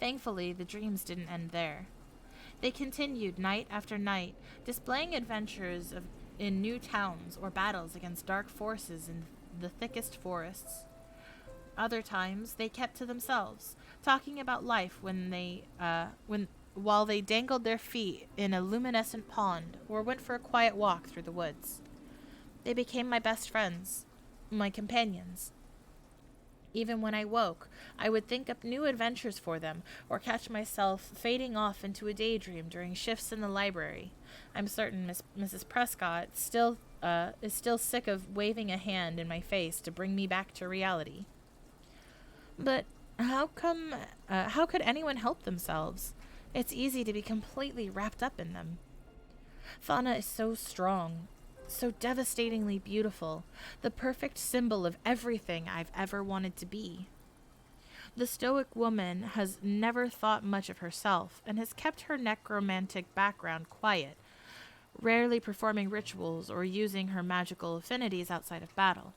Thankfully, the dreams didn't end there. They continued night after night, displaying adventures in new towns or battles against dark forces in the thickest forests. Other times, they kept to themselves, talking about life while they dangled their feet in a luminescent pond or went for a quiet walk through the woods. They became my best friends, my companions. Even when I woke, I would think up new adventures for them, or catch myself fading off into a daydream during shifts in the library. I'm certain Mrs. Prescott is still sick of waving a hand in my face to bring me back to reality. But how could anyone help themselves? It's easy to be completely wrapped up in them. Thana is so strong, so devastatingly beautiful, the perfect symbol of everything I've ever wanted to be. The stoic woman has never thought much of herself and has kept her necromantic background quiet, rarely performing rituals or using her magical affinities outside of battle.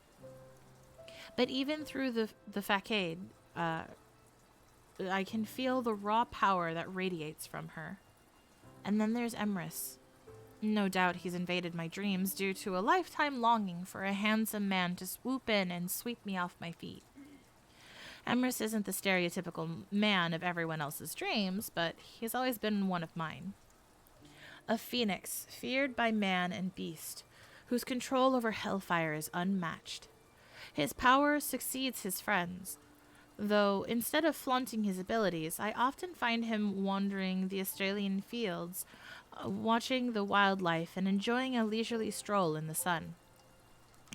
But even through the facade, I can feel the raw power that radiates from her. And then there's Emrys. No doubt he's invaded my dreams due to a lifetime longing for a handsome man to swoop in and sweep me off my feet. Emrys isn't the stereotypical man of everyone else's dreams, but he's always been one of mine. A phoenix, feared by man and beast, whose control over hellfire is unmatched. His power succeeds his friends, though instead of flaunting his abilities, I often find him wandering the Australian fields, watching the wildlife and enjoying a leisurely stroll in the sun.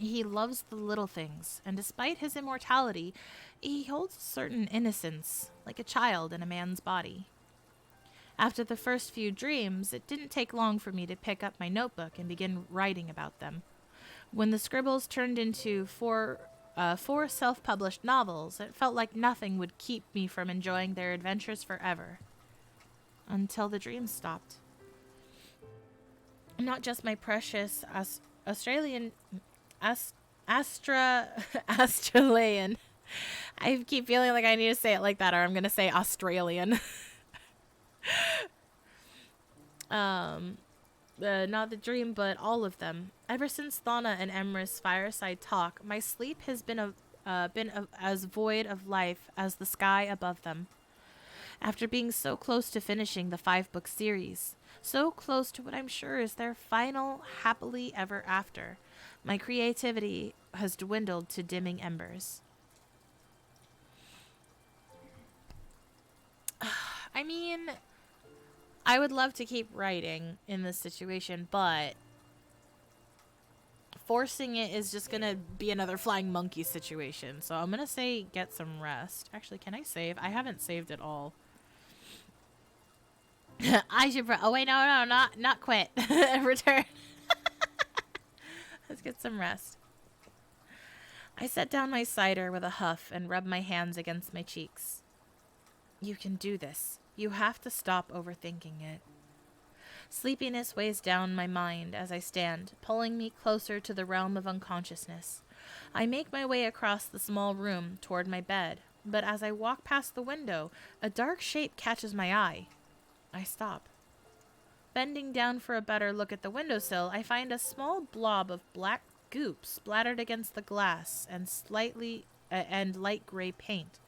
He loves the little things, and despite his immortality, he holds a certain innocence, like a child in a man's body. After the first few dreams, it didn't take long for me to pick up my notebook and begin writing about them. When the scribbles turned into four self-published novels, it felt like nothing would keep me from enjoying their adventures forever. Until the dreams stopped. Not just my precious Australian Australian. I keep feeling like I need to say it like that, or I'm going to say Australian. Not the dream, but all of them. Ever since Thana and Emrys' fireside talk, my sleep has been as void of life as the sky above them. After being so close to finishing the 5-book series, so close to what I'm sure is their final happily ever after, my creativity has dwindled to dimming embers. I mean, I would love to keep writing in this situation, but forcing it is just going to be another flying monkey situation. So I'm going to say get some rest. Actually, can I save? I haven't saved at all. I should... oh, wait, no, not quit. Return. Let's get some rest. I set down my cider with a huff and rubbed my hands against my cheeks. You can do this. You have to stop overthinking it. Sleepiness weighs down my mind as I stand, pulling me closer to the realm of unconsciousness. I make my way across the small room toward my bed, but as I walk past the window, a dark shape catches my eye. I stop. Bending down for a better look at the windowsill, I find a small blob of black goop splattered against the glass and and light gray paint.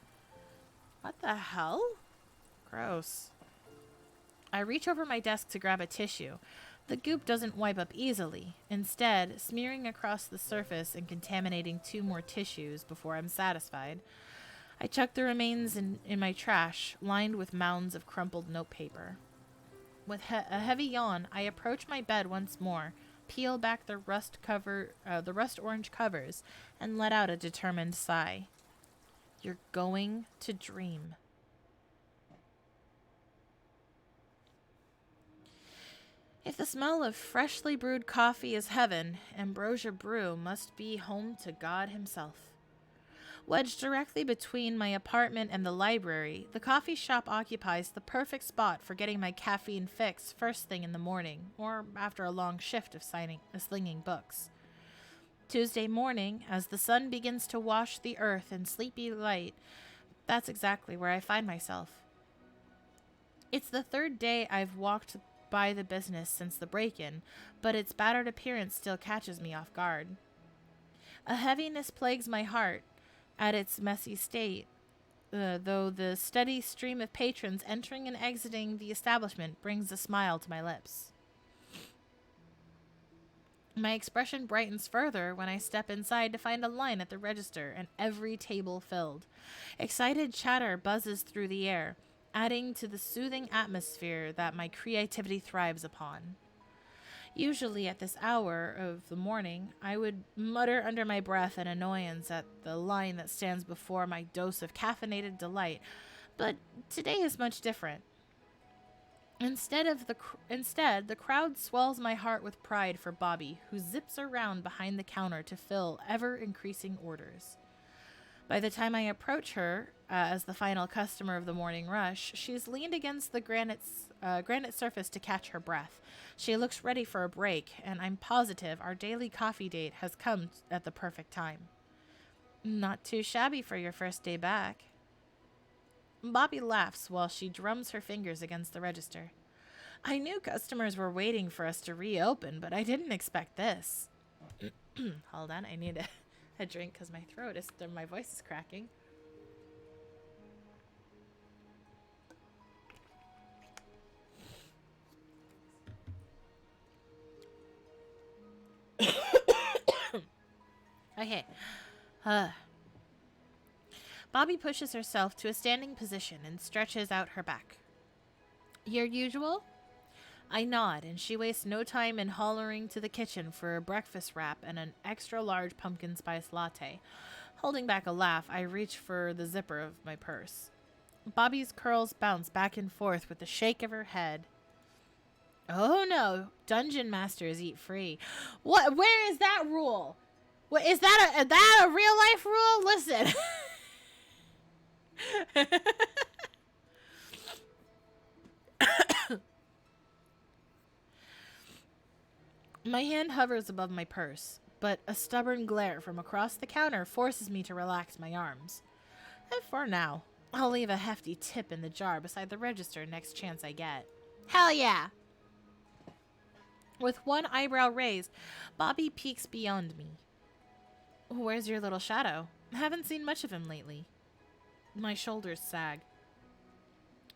What the hell? Gross. I reach over my desk to grab a tissue. The goop doesn't wipe up easily, instead, smearing across the surface and contaminating 2 more tissues before I'm satisfied. I chuck the remains in my trash, lined with mounds of crumpled notepaper. With a heavy yawn, I approach my bed once more, peel back the rust orange covers, and let out a determined sigh. You're going to dream. If the smell of freshly brewed coffee is heaven, Ambrosia Brew must be home to God himself. Wedged directly between my apartment and the library, the coffee shop occupies the perfect spot for getting my caffeine fix first thing in the morning, or after a long shift of slinging books. Tuesday morning, as the sun begins to wash the earth in sleepy light, that's exactly where I find myself. It's the 3rd day I've walked by the business since the break-in, but its battered appearance still catches me off guard. A heaviness plagues my heart at its messy state, though the steady stream of patrons entering and exiting the establishment brings a smile to my lips. My expression brightens further when I step inside to find a line at the register and every table filled. Excited chatter buzzes through the air, adding to the soothing atmosphere that my creativity thrives upon. Usually at this hour of the morning, I would mutter under my breath in annoyance at the line that stands before my dose of caffeinated delight, but today is much different. Instead, the crowd swells my heart with pride for Bobby, who zips around behind the counter to fill ever-increasing orders. By the time I approach her, as the final customer of the morning rush, she's leaned against the granite surface to catch her breath. She looks ready for a break, and I'm positive our daily coffee date has come at the perfect time. Not too shabby for your first day back. Bobby laughs while she drums her fingers against the register. I knew customers were waiting for us to reopen, but I didn't expect this. Hold on, I need a drink because my voice is cracking. Okay. Bobby pushes herself to a standing position and stretches out her back. Your usual? I nod, and she wastes no time in hollering to the kitchen for a breakfast wrap and an extra large pumpkin spice latte. Holding back a laugh, I reach for the zipper of my purse. Bobby's curls bounce back and forth with a shake of her head. Oh no, dungeon masters eat free. What? Where is that rule? What is that a real life rule? Listen. My hand hovers above my purse, but a stubborn glare from across the counter forces me to relax my arms. And for now, I'll leave a hefty tip in the jar beside the register next chance I get. Hell yeah! With one eyebrow raised, Bobby peeks beyond me. Where's your little shadow? Haven't seen much of him lately. My shoulders sag.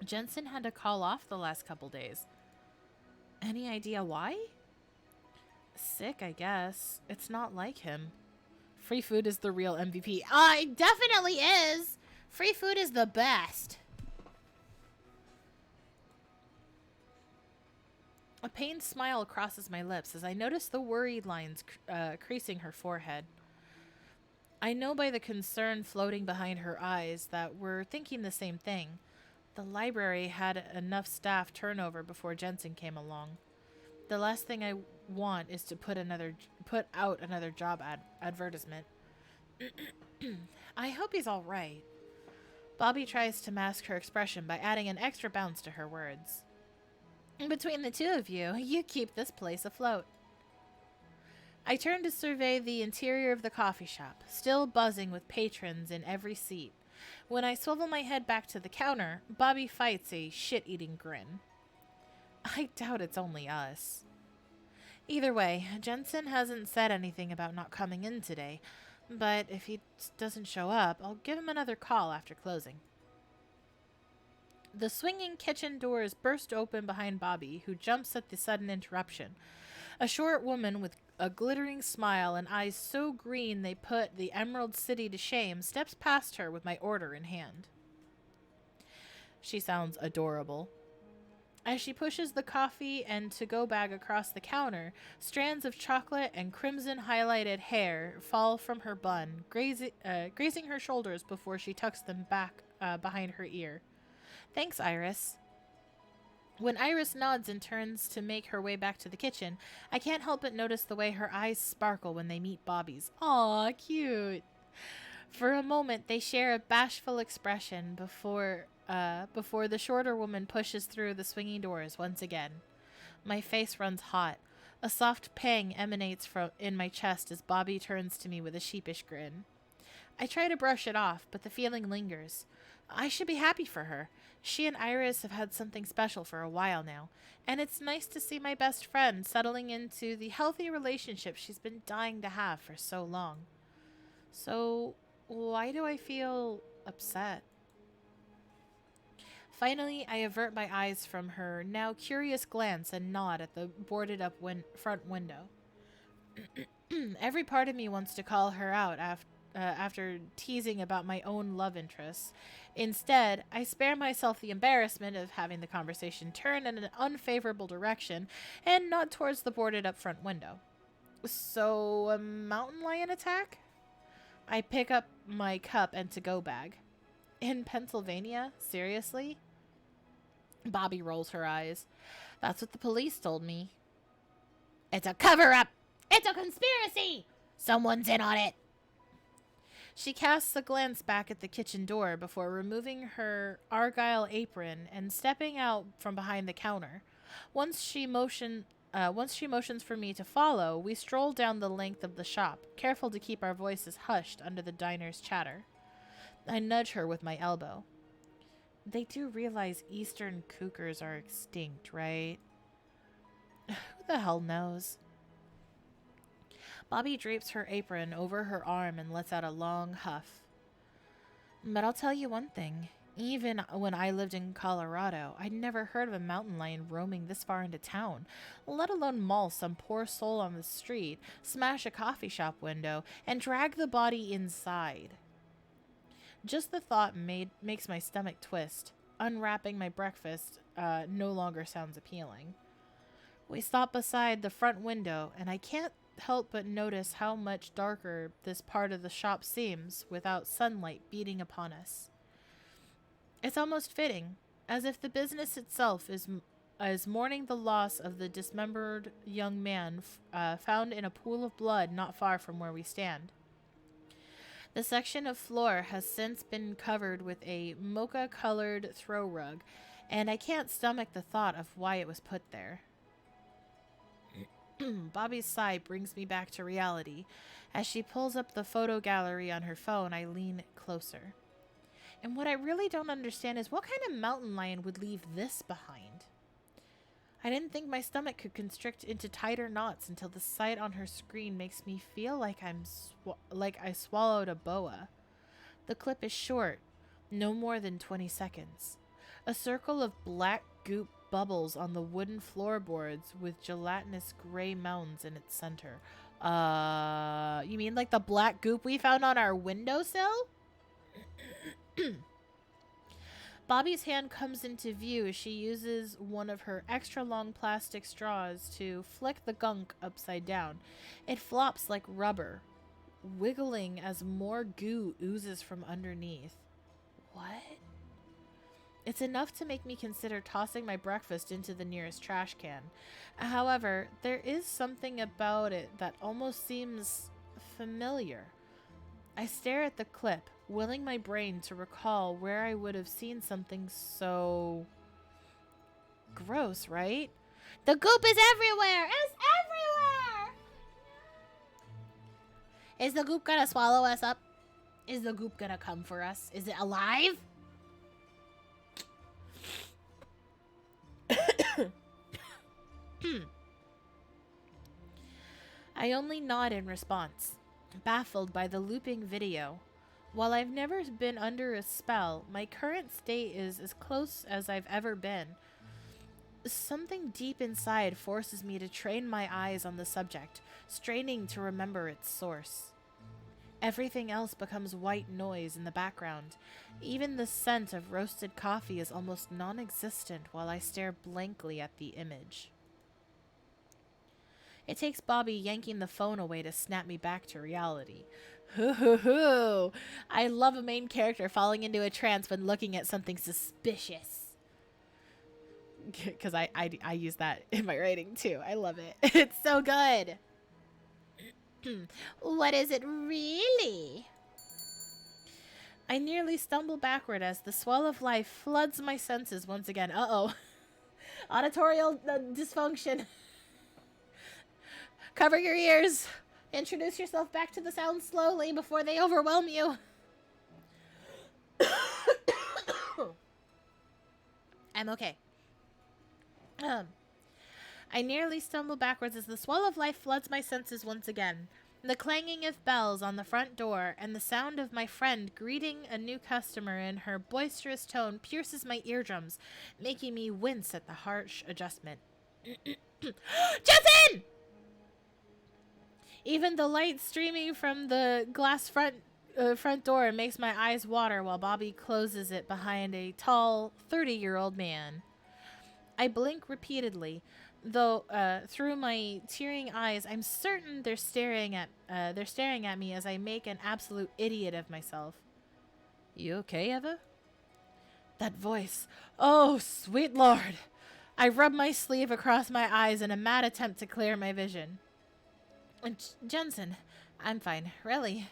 Jensen had to call off the last couple days. Any idea why? Sick, I guess. It's not like him. Free food is the real MVP. It definitely is! Free food is the best. A pained smile crosses my lips as I notice the worried lines creasing her forehead. I know by the concern floating behind her eyes that we're thinking the same thing. The library had enough staff turnover before Jensen came along. The last thing I want is to put out another job advertisement. I hope he's all right. Bobby tries to mask her expression by adding an extra bounce to her words. Between the two of you, you keep this place afloat. I turn to survey the interior of the coffee shop, still buzzing with patrons in every seat. When I swivel my head back to the counter, Bobby fights a shit-eating grin. I doubt it's only us. Either way, Jensen hasn't said anything about not coming in today, but if he doesn't show up, I'll give him another call after closing. The swinging kitchen doors burst open behind Bobby, who jumps at the sudden interruption. A short woman with a glittering smile and eyes so green they put the Emerald City to shame steps past her with my order in hand. She sounds adorable. As she pushes the coffee and to-go bag across the counter, strands of chocolate and crimson-highlighted hair fall from her bun, grazing her shoulders before she tucks them back behind her ear. Thanks, Iris. When Iris nods and turns to make her way back to the kitchen, I can't help but notice the way her eyes sparkle when they meet Bobby's. Aw, cute. For a moment, they share a bashful expression before the shorter woman pushes through the swinging doors once again. My face runs hot. A soft pang emanates in my chest as Bobby turns to me with a sheepish grin. I try to brush it off, but the feeling lingers. I should be happy for her. She and Iris have had something special for a while now, and it's nice to see my best friend settling into the healthy relationship she's been dying to have for so long. So, why do I feel upset? Finally, I avert my eyes from her now curious glance and nod at the boarded-up front window. Every part of me wants to call her out after teasing about my own love interests. Instead, I spare myself the embarrassment of having the conversation turn in an unfavorable direction and nod towards the boarded-up front window. So, a mountain lion attack? I pick up my cup and to-go bag. In Pennsylvania? Seriously? Bobby rolls her eyes. That's what the police told me. It's a cover-up! It's a conspiracy! Someone's in on it! She casts a glance back at the kitchen door before removing her argyle apron and stepping out from behind the counter. Once she motions for me to follow, we stroll down the length of the shop, careful to keep our voices hushed under the diner's chatter. I nudge her with my elbow. They do realize eastern cougars are extinct, right? Who the hell knows? Bobby drapes her apron over her arm and lets out a long huff. But I'll tell you one thing. Even when I lived in Colorado, I'd never heard of a mountain lion roaming this far into town, let alone maul some poor soul on the street, smash a coffee shop window, and drag the body inside. Just the thought makes my stomach twist. Unwrapping my breakfast no longer sounds appealing. We stop beside the front window, and I can't help but notice how much darker this part of the shop seems without sunlight beating upon us. It's almost fitting, as if the business itself is mourning the loss of the dismembered young man found in a pool of blood not far from where we stand. The section of floor has since been covered with a mocha-colored throw rug, and I can't stomach the thought of why it was put there. Bobby's sigh brings me back to reality. As she pulls up the photo gallery on her phone, I lean closer. And what I really don't understand is what kind of mountain lion would leave this behind? I didn't think my stomach could constrict into tighter knots until the sight on her screen makes me feel like I swallowed a boa. The clip is short, no more than 20 seconds. A circle of black goop bubbles on the wooden floorboards with gelatinous gray mounds in its center. You mean like the black goop we found on our windowsill? Bobby's hand comes into view as she uses one of her extra long plastic straws to flick the gunk upside down. It flops like rubber, wiggling as more goo oozes from underneath. What? It's enough to make me consider tossing my breakfast into the nearest trash can. However, there is something about it that almost seems familiar. I stare at the clip, willing my brain to recall where I would have seen something so gross, right? The goop is everywhere! It's everywhere! Is the goop gonna swallow us up? Is the goop gonna come for us? Is it alive? I only nod in response, baffled by the looping video. While I've never been under a spell, my current state is as close as I've ever been. Something deep inside forces me to train my eyes on the subject, straining to remember its source. Everything else becomes white noise in the background. Even the scent of roasted coffee is almost non-existent while I stare blankly at the image. It takes Bobby yanking the phone away to snap me back to reality. Hoo hoo hoo! I love a main character falling into a trance when looking at something suspicious. Because I use that in my writing too. I love it. It's so good. What is it really? I nearly stumble backward as the swell of life floods my senses once again. Uh-oh. Auditorial dysfunction. Cover your ears. Introduce yourself back to the sound slowly before they overwhelm you. I'm okay. I nearly stumble backwards as the swell of life floods my senses once again. The clanging of bells on the front door and the sound of my friend greeting a new customer in her boisterous tone pierces my eardrums, making me wince at the harsh adjustment. Jensen! Even the light streaming from the glass front door makes my eyes water while Bobby closes it behind a tall, 30-year-old man. I blink repeatedly, though through my tearing eyes, I'm certain they're staring at me as I make an absolute idiot of myself. You okay, Eva? That voice. Oh, sweet Lord. I rub my sleeve across my eyes in a mad attempt to clear my vision. Jensen, I'm fine, really.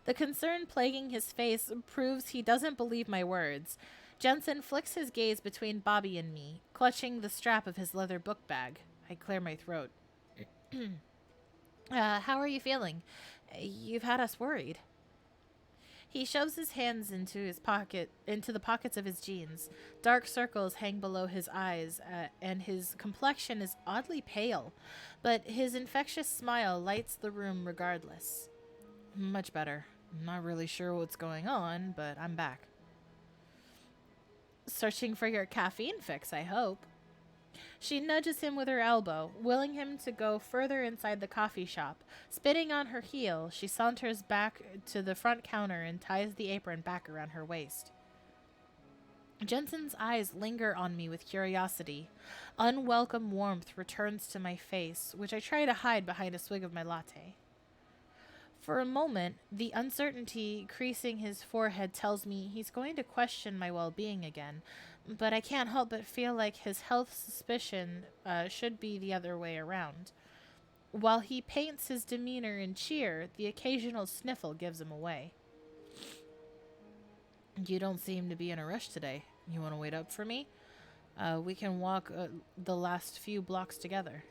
The concern plaguing his face proves he doesn't believe my words. Jensen flicks his gaze between Bobby and me, clutching the strap of his leather book bag. I clear my throat. How are you feeling? You've had us worried. He shoves his hands into the pockets of his jeans. Dark circles hang below his eyes, and his complexion is oddly pale, but his infectious smile lights the room regardless. Much better. I'm not really sure what's going on, but I'm back. Searching for your caffeine fix, I hope. She nudges him with her elbow, willing him to go further inside the coffee shop. Spitting on her heel, she saunters back to the front counter and ties the apron back around her waist. Jensen's eyes linger on me with curiosity. Unwelcome warmth returns to my face, which I try to hide behind a swig of my latte. For a moment, the uncertainty creasing his forehead tells me he's going to question my well-being again, but I can't help but feel like his health suspicion should be the other way around. While he paints his demeanor in cheer, the occasional sniffle gives him away. You don't seem to be in a rush today. You want to wait up for me? We can walk the last few blocks together.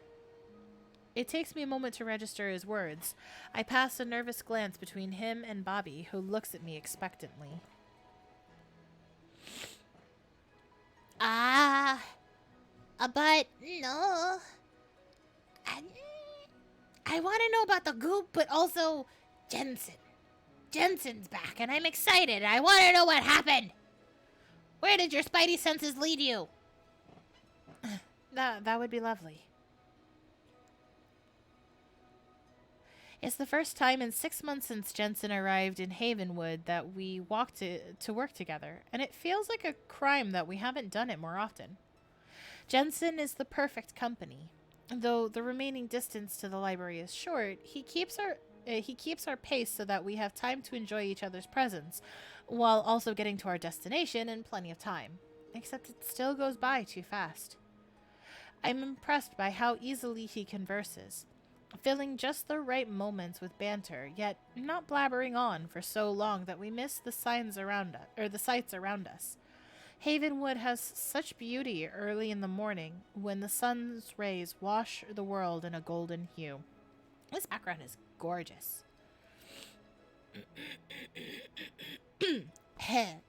It takes me a moment to register his words. I pass a nervous glance between him and Bobby, who looks at me expectantly. But no. I want to know about the goop, but also Jensen. Jensen's back, and I'm excited. I want to know what happened. Where did your spidey senses lead you? That would be lovely. It's the first time in 6 months since Jensen arrived in Havenwood that we walked to work together, and it feels like a crime that we haven't done it more often. Jensen is the perfect company. Though the remaining distance to the library is short, he keeps our pace so that we have time to enjoy each other's presence, while also getting to our destination in plenty of time. Except it still goes by too fast. I'm impressed by how easily he converses. filling just the right moments with banter, yet not blabbering on for so long that we miss the signs around us, or the sights around us. Havenwood has such beauty early in the morning when the sun's rays wash the world in a golden hue. This background is gorgeous.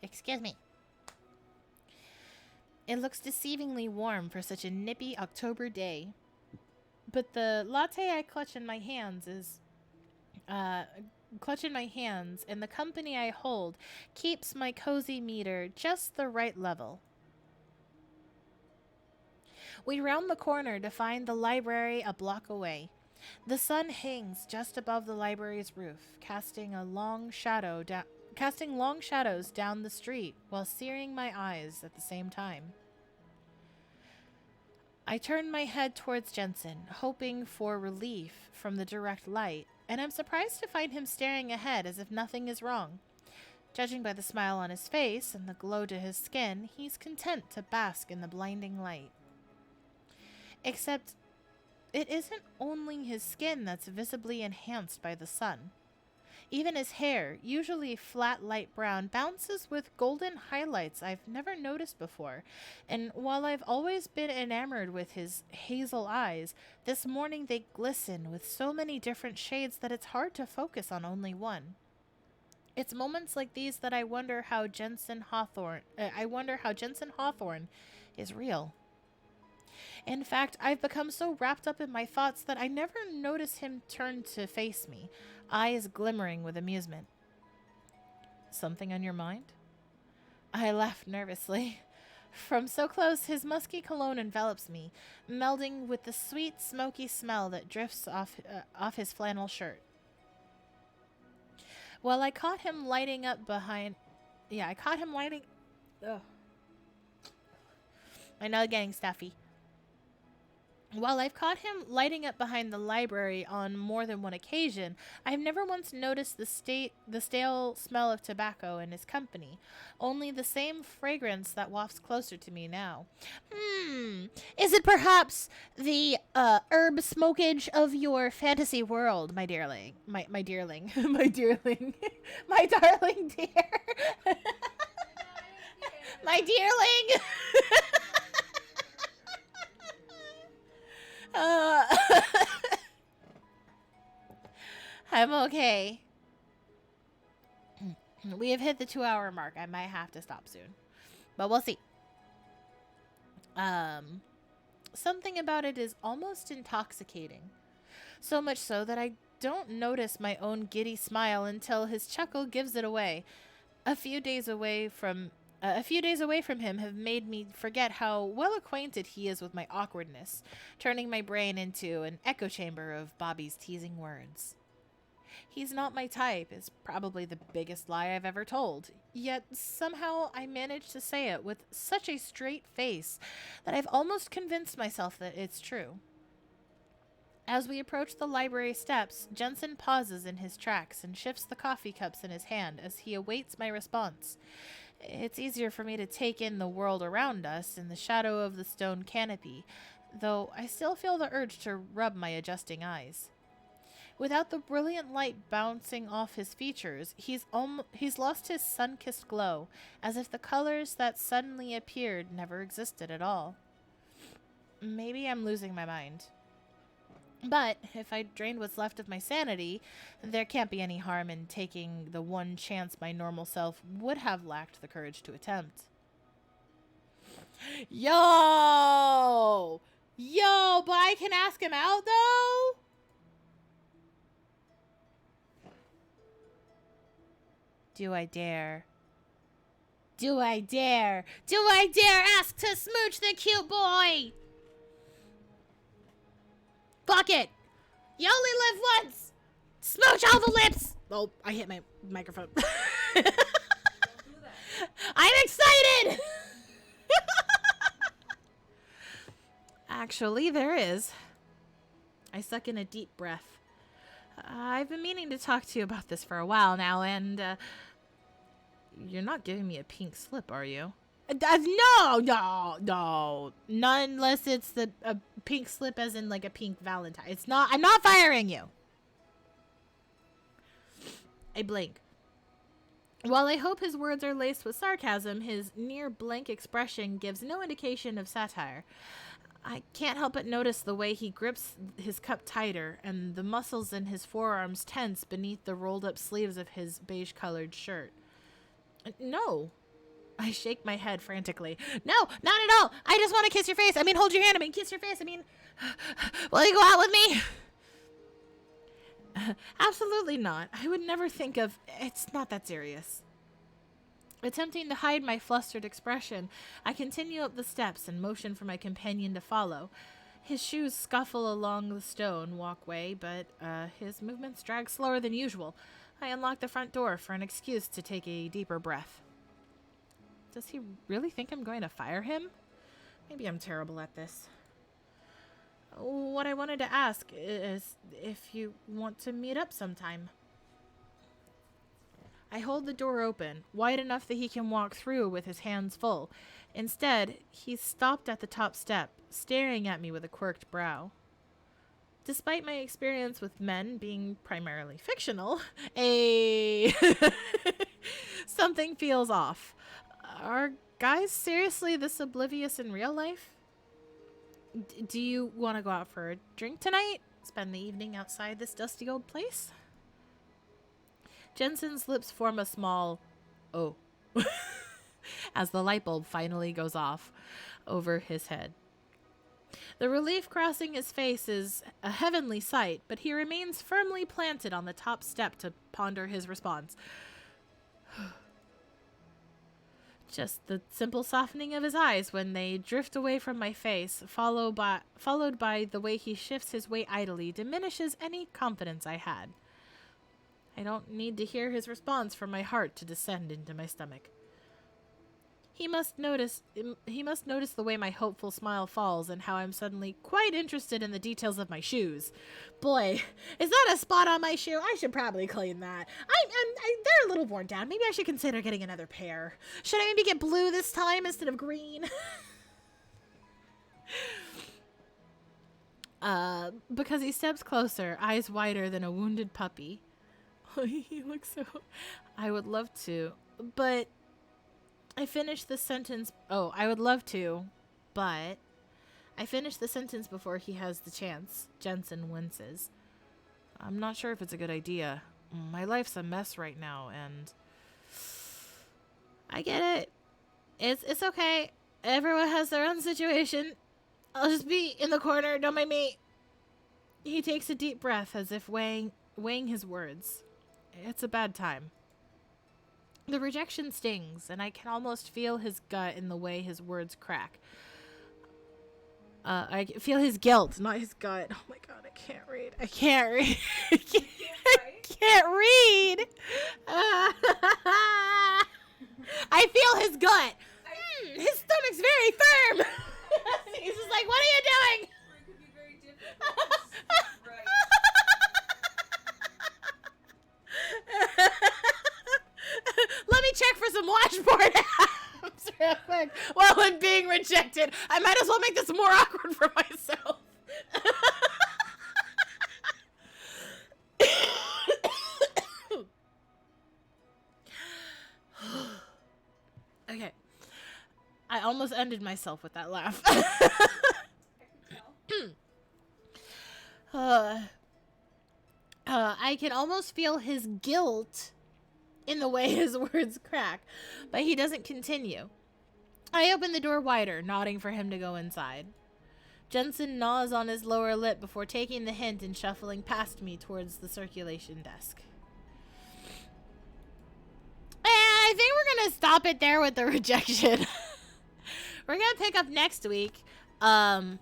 Excuse me. It looks deceivingly warm for such a nippy October day. But the latte I clutch in my hands and the company I hold keeps my cozy meter just the right level. We round the corner to find the library a block away. The sun hangs just above the library's roof, casting long shadows down the street while searing my eyes at the same time. I turn my head towards Jensen, hoping for relief from the direct light, and I'm surprised to find him staring ahead as if nothing is wrong. Judging by the smile on his face and the glow to his skin, he's content to bask in the blinding light. Except, it isn't only his skin that's visibly enhanced by the sun. Even his hair, usually flat light brown, bounces with golden highlights I've never noticed before. And while I've always been enamored with his hazel eyes, this morning they glisten with so many different shades that it's hard to focus on only one. It's moments like these that I wonder how Jensen Hawthorne is real. In fact, I've become so wrapped up in my thoughts that I never notice him turn to face me, eyes glimmering with amusement. Something on your mind? I laugh nervously. From so close, his musky cologne envelops me, melding with the sweet, smoky smell that drifts off his flannel shirt. Well, I caught him lighting up behind... Yeah, I caught him lighting... Ugh. I know, getting stuffy. While I've caught him lighting up behind the library on more than one occasion, I've never once noticed the stale smell of tobacco in his company, only the same fragrance that wafts closer to me now. Is it perhaps the herb smokage of your fantasy world, my dearling? My dearling. My dearling. My darling dear. My dearling. I'm okay. We have hit the 2-hour mark. I might have to stop soon, but we'll see. Something about it is almost intoxicating. So much so that I don't notice my own giddy smile until his chuckle gives it away. A few days away from him have made me forget how well acquainted he is with my awkwardness, turning my brain into an echo chamber of Bobby's teasing words. He's not my type is probably the biggest lie I've ever told, yet somehow I managed to say it with such a straight face that I've almost convinced myself that it's true. As we approach the library steps, Jensen pauses in his tracks and shifts the coffee cups in his hand as he awaits my response. It's easier for me to take in the world around us in the shadow of the stone canopy, though I still feel the urge to rub my adjusting eyes. Without the brilliant light bouncing off his features, he's lost his sun-kissed glow, as if the colors that suddenly appeared never existed at all. Maybe I'm losing my mind. But if I drained what's left of my sanity, there can't be any harm in taking the one chance my normal self would have lacked the courage to attempt. Yo! But I can ask him out, though? Do I dare? Do I dare? Do I dare ask to smooch the cute boy? Fuck it! You only live once! Smooch all the lips! Oh, I hit my microphone. Don't do that. I'm excited! Actually, there is. I suck in a deep breath. I've been meaning to talk to you about this for a while now, and, you're not giving me a pink slip, are you? No, no, no. Not unless it's a pink slip as in like a pink Valentine. It's not. I'm not firing you. I blink. While I hope his words are laced with sarcasm, his near blank expression gives no indication of satire. I can't help but notice the way he grips his cup tighter and the muscles in his forearms tense beneath the rolled up sleeves of his beige-colored shirt. No. I shake my head frantically. No, not at all. I just want to kiss your face. I mean, hold your hand. I mean, kiss your face. I mean, will you go out with me? Absolutely not. I would never think of... It's not that serious. Attempting to hide my flustered expression, I continue up the steps and motion for my companion to follow. His shoes scuffle along the stone walkway, but his movements drag slower than usual. I unlock the front door for an excuse to take a deeper breath. Does he really think I'm going to fire him? Maybe I'm terrible at this. What I wanted to ask is if you want to meet up sometime. I hold the door open, wide enough that he can walk through with his hands full. Instead, he's stopped at the top step, staring at me with a quirked brow. Despite my experience with men being primarily fictional, something feels off. Are guys seriously this oblivious in real life? Do you want to go out for a drink tonight? Spend the evening outside this dusty old place? Jensen's lips form a small "oh" as the light bulb finally goes off over his head. The relief crossing his face is a heavenly sight, but he remains firmly planted on the top step to ponder his response. Just the simple softening of his eyes when they drift away from my face, followed by the way he shifts his weight idly, diminishes any confidence I had. I don't need to hear his response for my heart to descend into my stomach. He must notice the way my hopeful smile falls and how I'm suddenly quite interested in the details of my shoes. Boy, is that a spot on my shoe? I should probably clean that. They're a little worn down. Maybe I should consider getting another pair. Should I maybe get blue this time instead of green? Because he steps closer, eyes wider than a wounded puppy. He looks so... I would love to, but... I finished the sentence... Oh, I would love to, but... I finished the sentence before he has the chance. Jensen winces. I'm not sure if it's a good idea. My life's a mess right now, and... I get it. It's okay. Everyone has their own situation. I'll just be in the corner, don't mind me. He takes a deep breath as if weighing his words. It's a bad time. The rejection stings, and I can almost feel his gut in the way his words crack. I feel his guilt, not his gut. Oh my god, I can't read. I can't read. I can't read. I feel his gut. His stomach's very firm. He's just like, what are you doing? It could be very difficult. Right. Let me check for some washboard abs real quick. While I'm being rejected, I might as well make this more awkward for myself. Okay. I almost ended myself with that laugh. I can almost feel his guilt in the way his words crack, but he doesn't continue. I open the door wider, nodding for him to go inside. Jensen gnaws on his lower lip before taking the hint and shuffling past me towards the circulation desk. I think we're gonna stop it there with the rejection. We're gonna pick up next week, because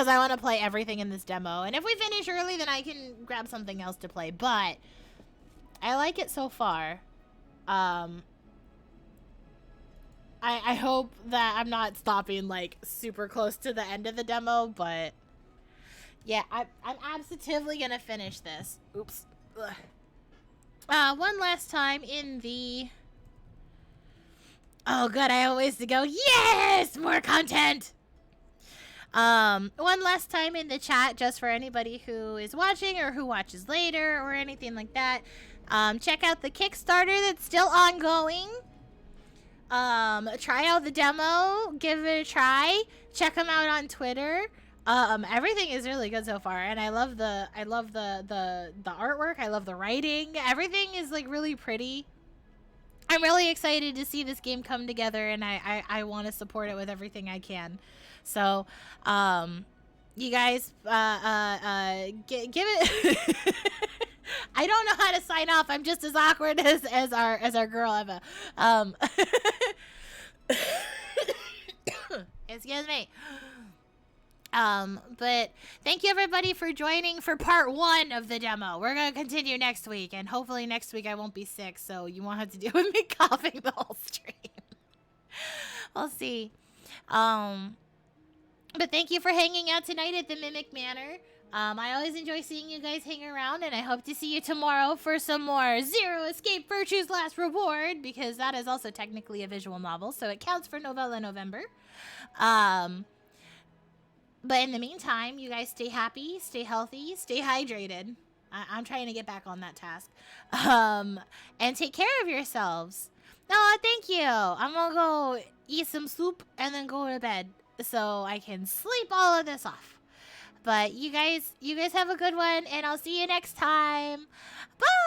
I want to play everything in this demo, and if we finish early, then I can grab something else to play, but I like it so far. I hope that I'm not stopping, like, super close to the end of the demo, but yeah, I'm absolutely gonna finish this. Oops. Ugh. One last time in the Oh, good. I have ways to go. Yes! More content! One last time in the chat, just for anybody who is watching or who watches later or anything like that. Check out the Kickstarter that's still ongoing. Try out the demo. Give it a try. Check them out on Twitter. Everything is really good so far, and I love the artwork. I love the writing. Everything is like really pretty. I'm really excited to see this game come together, and I want to support it with everything I can. So, you guys, give it. I don't know how to sign off. I'm just as awkward as our girl Eva. Excuse me. But thank you everybody for joining for part 1 of the demo. We're gonna continue next week, and hopefully next week I won't be sick, so you won't have to deal with me coughing the whole stream. We'll see. But thank you for hanging out tonight at the Mimic Manor. I always enjoy seeing you guys hang around, and I hope to see you tomorrow for some more Zero Escape Virtue's Last Reward, because that is also technically a visual novel, so it counts for Novella November. But in the meantime, you guys stay happy, stay healthy, stay hydrated. I'm trying to get back on that task. And take care of yourselves. No, thank you. I'm gonna go eat some soup and then go to bed so I can sleep all of this off. But you guys have a good one, and I'll see you next time. Bye!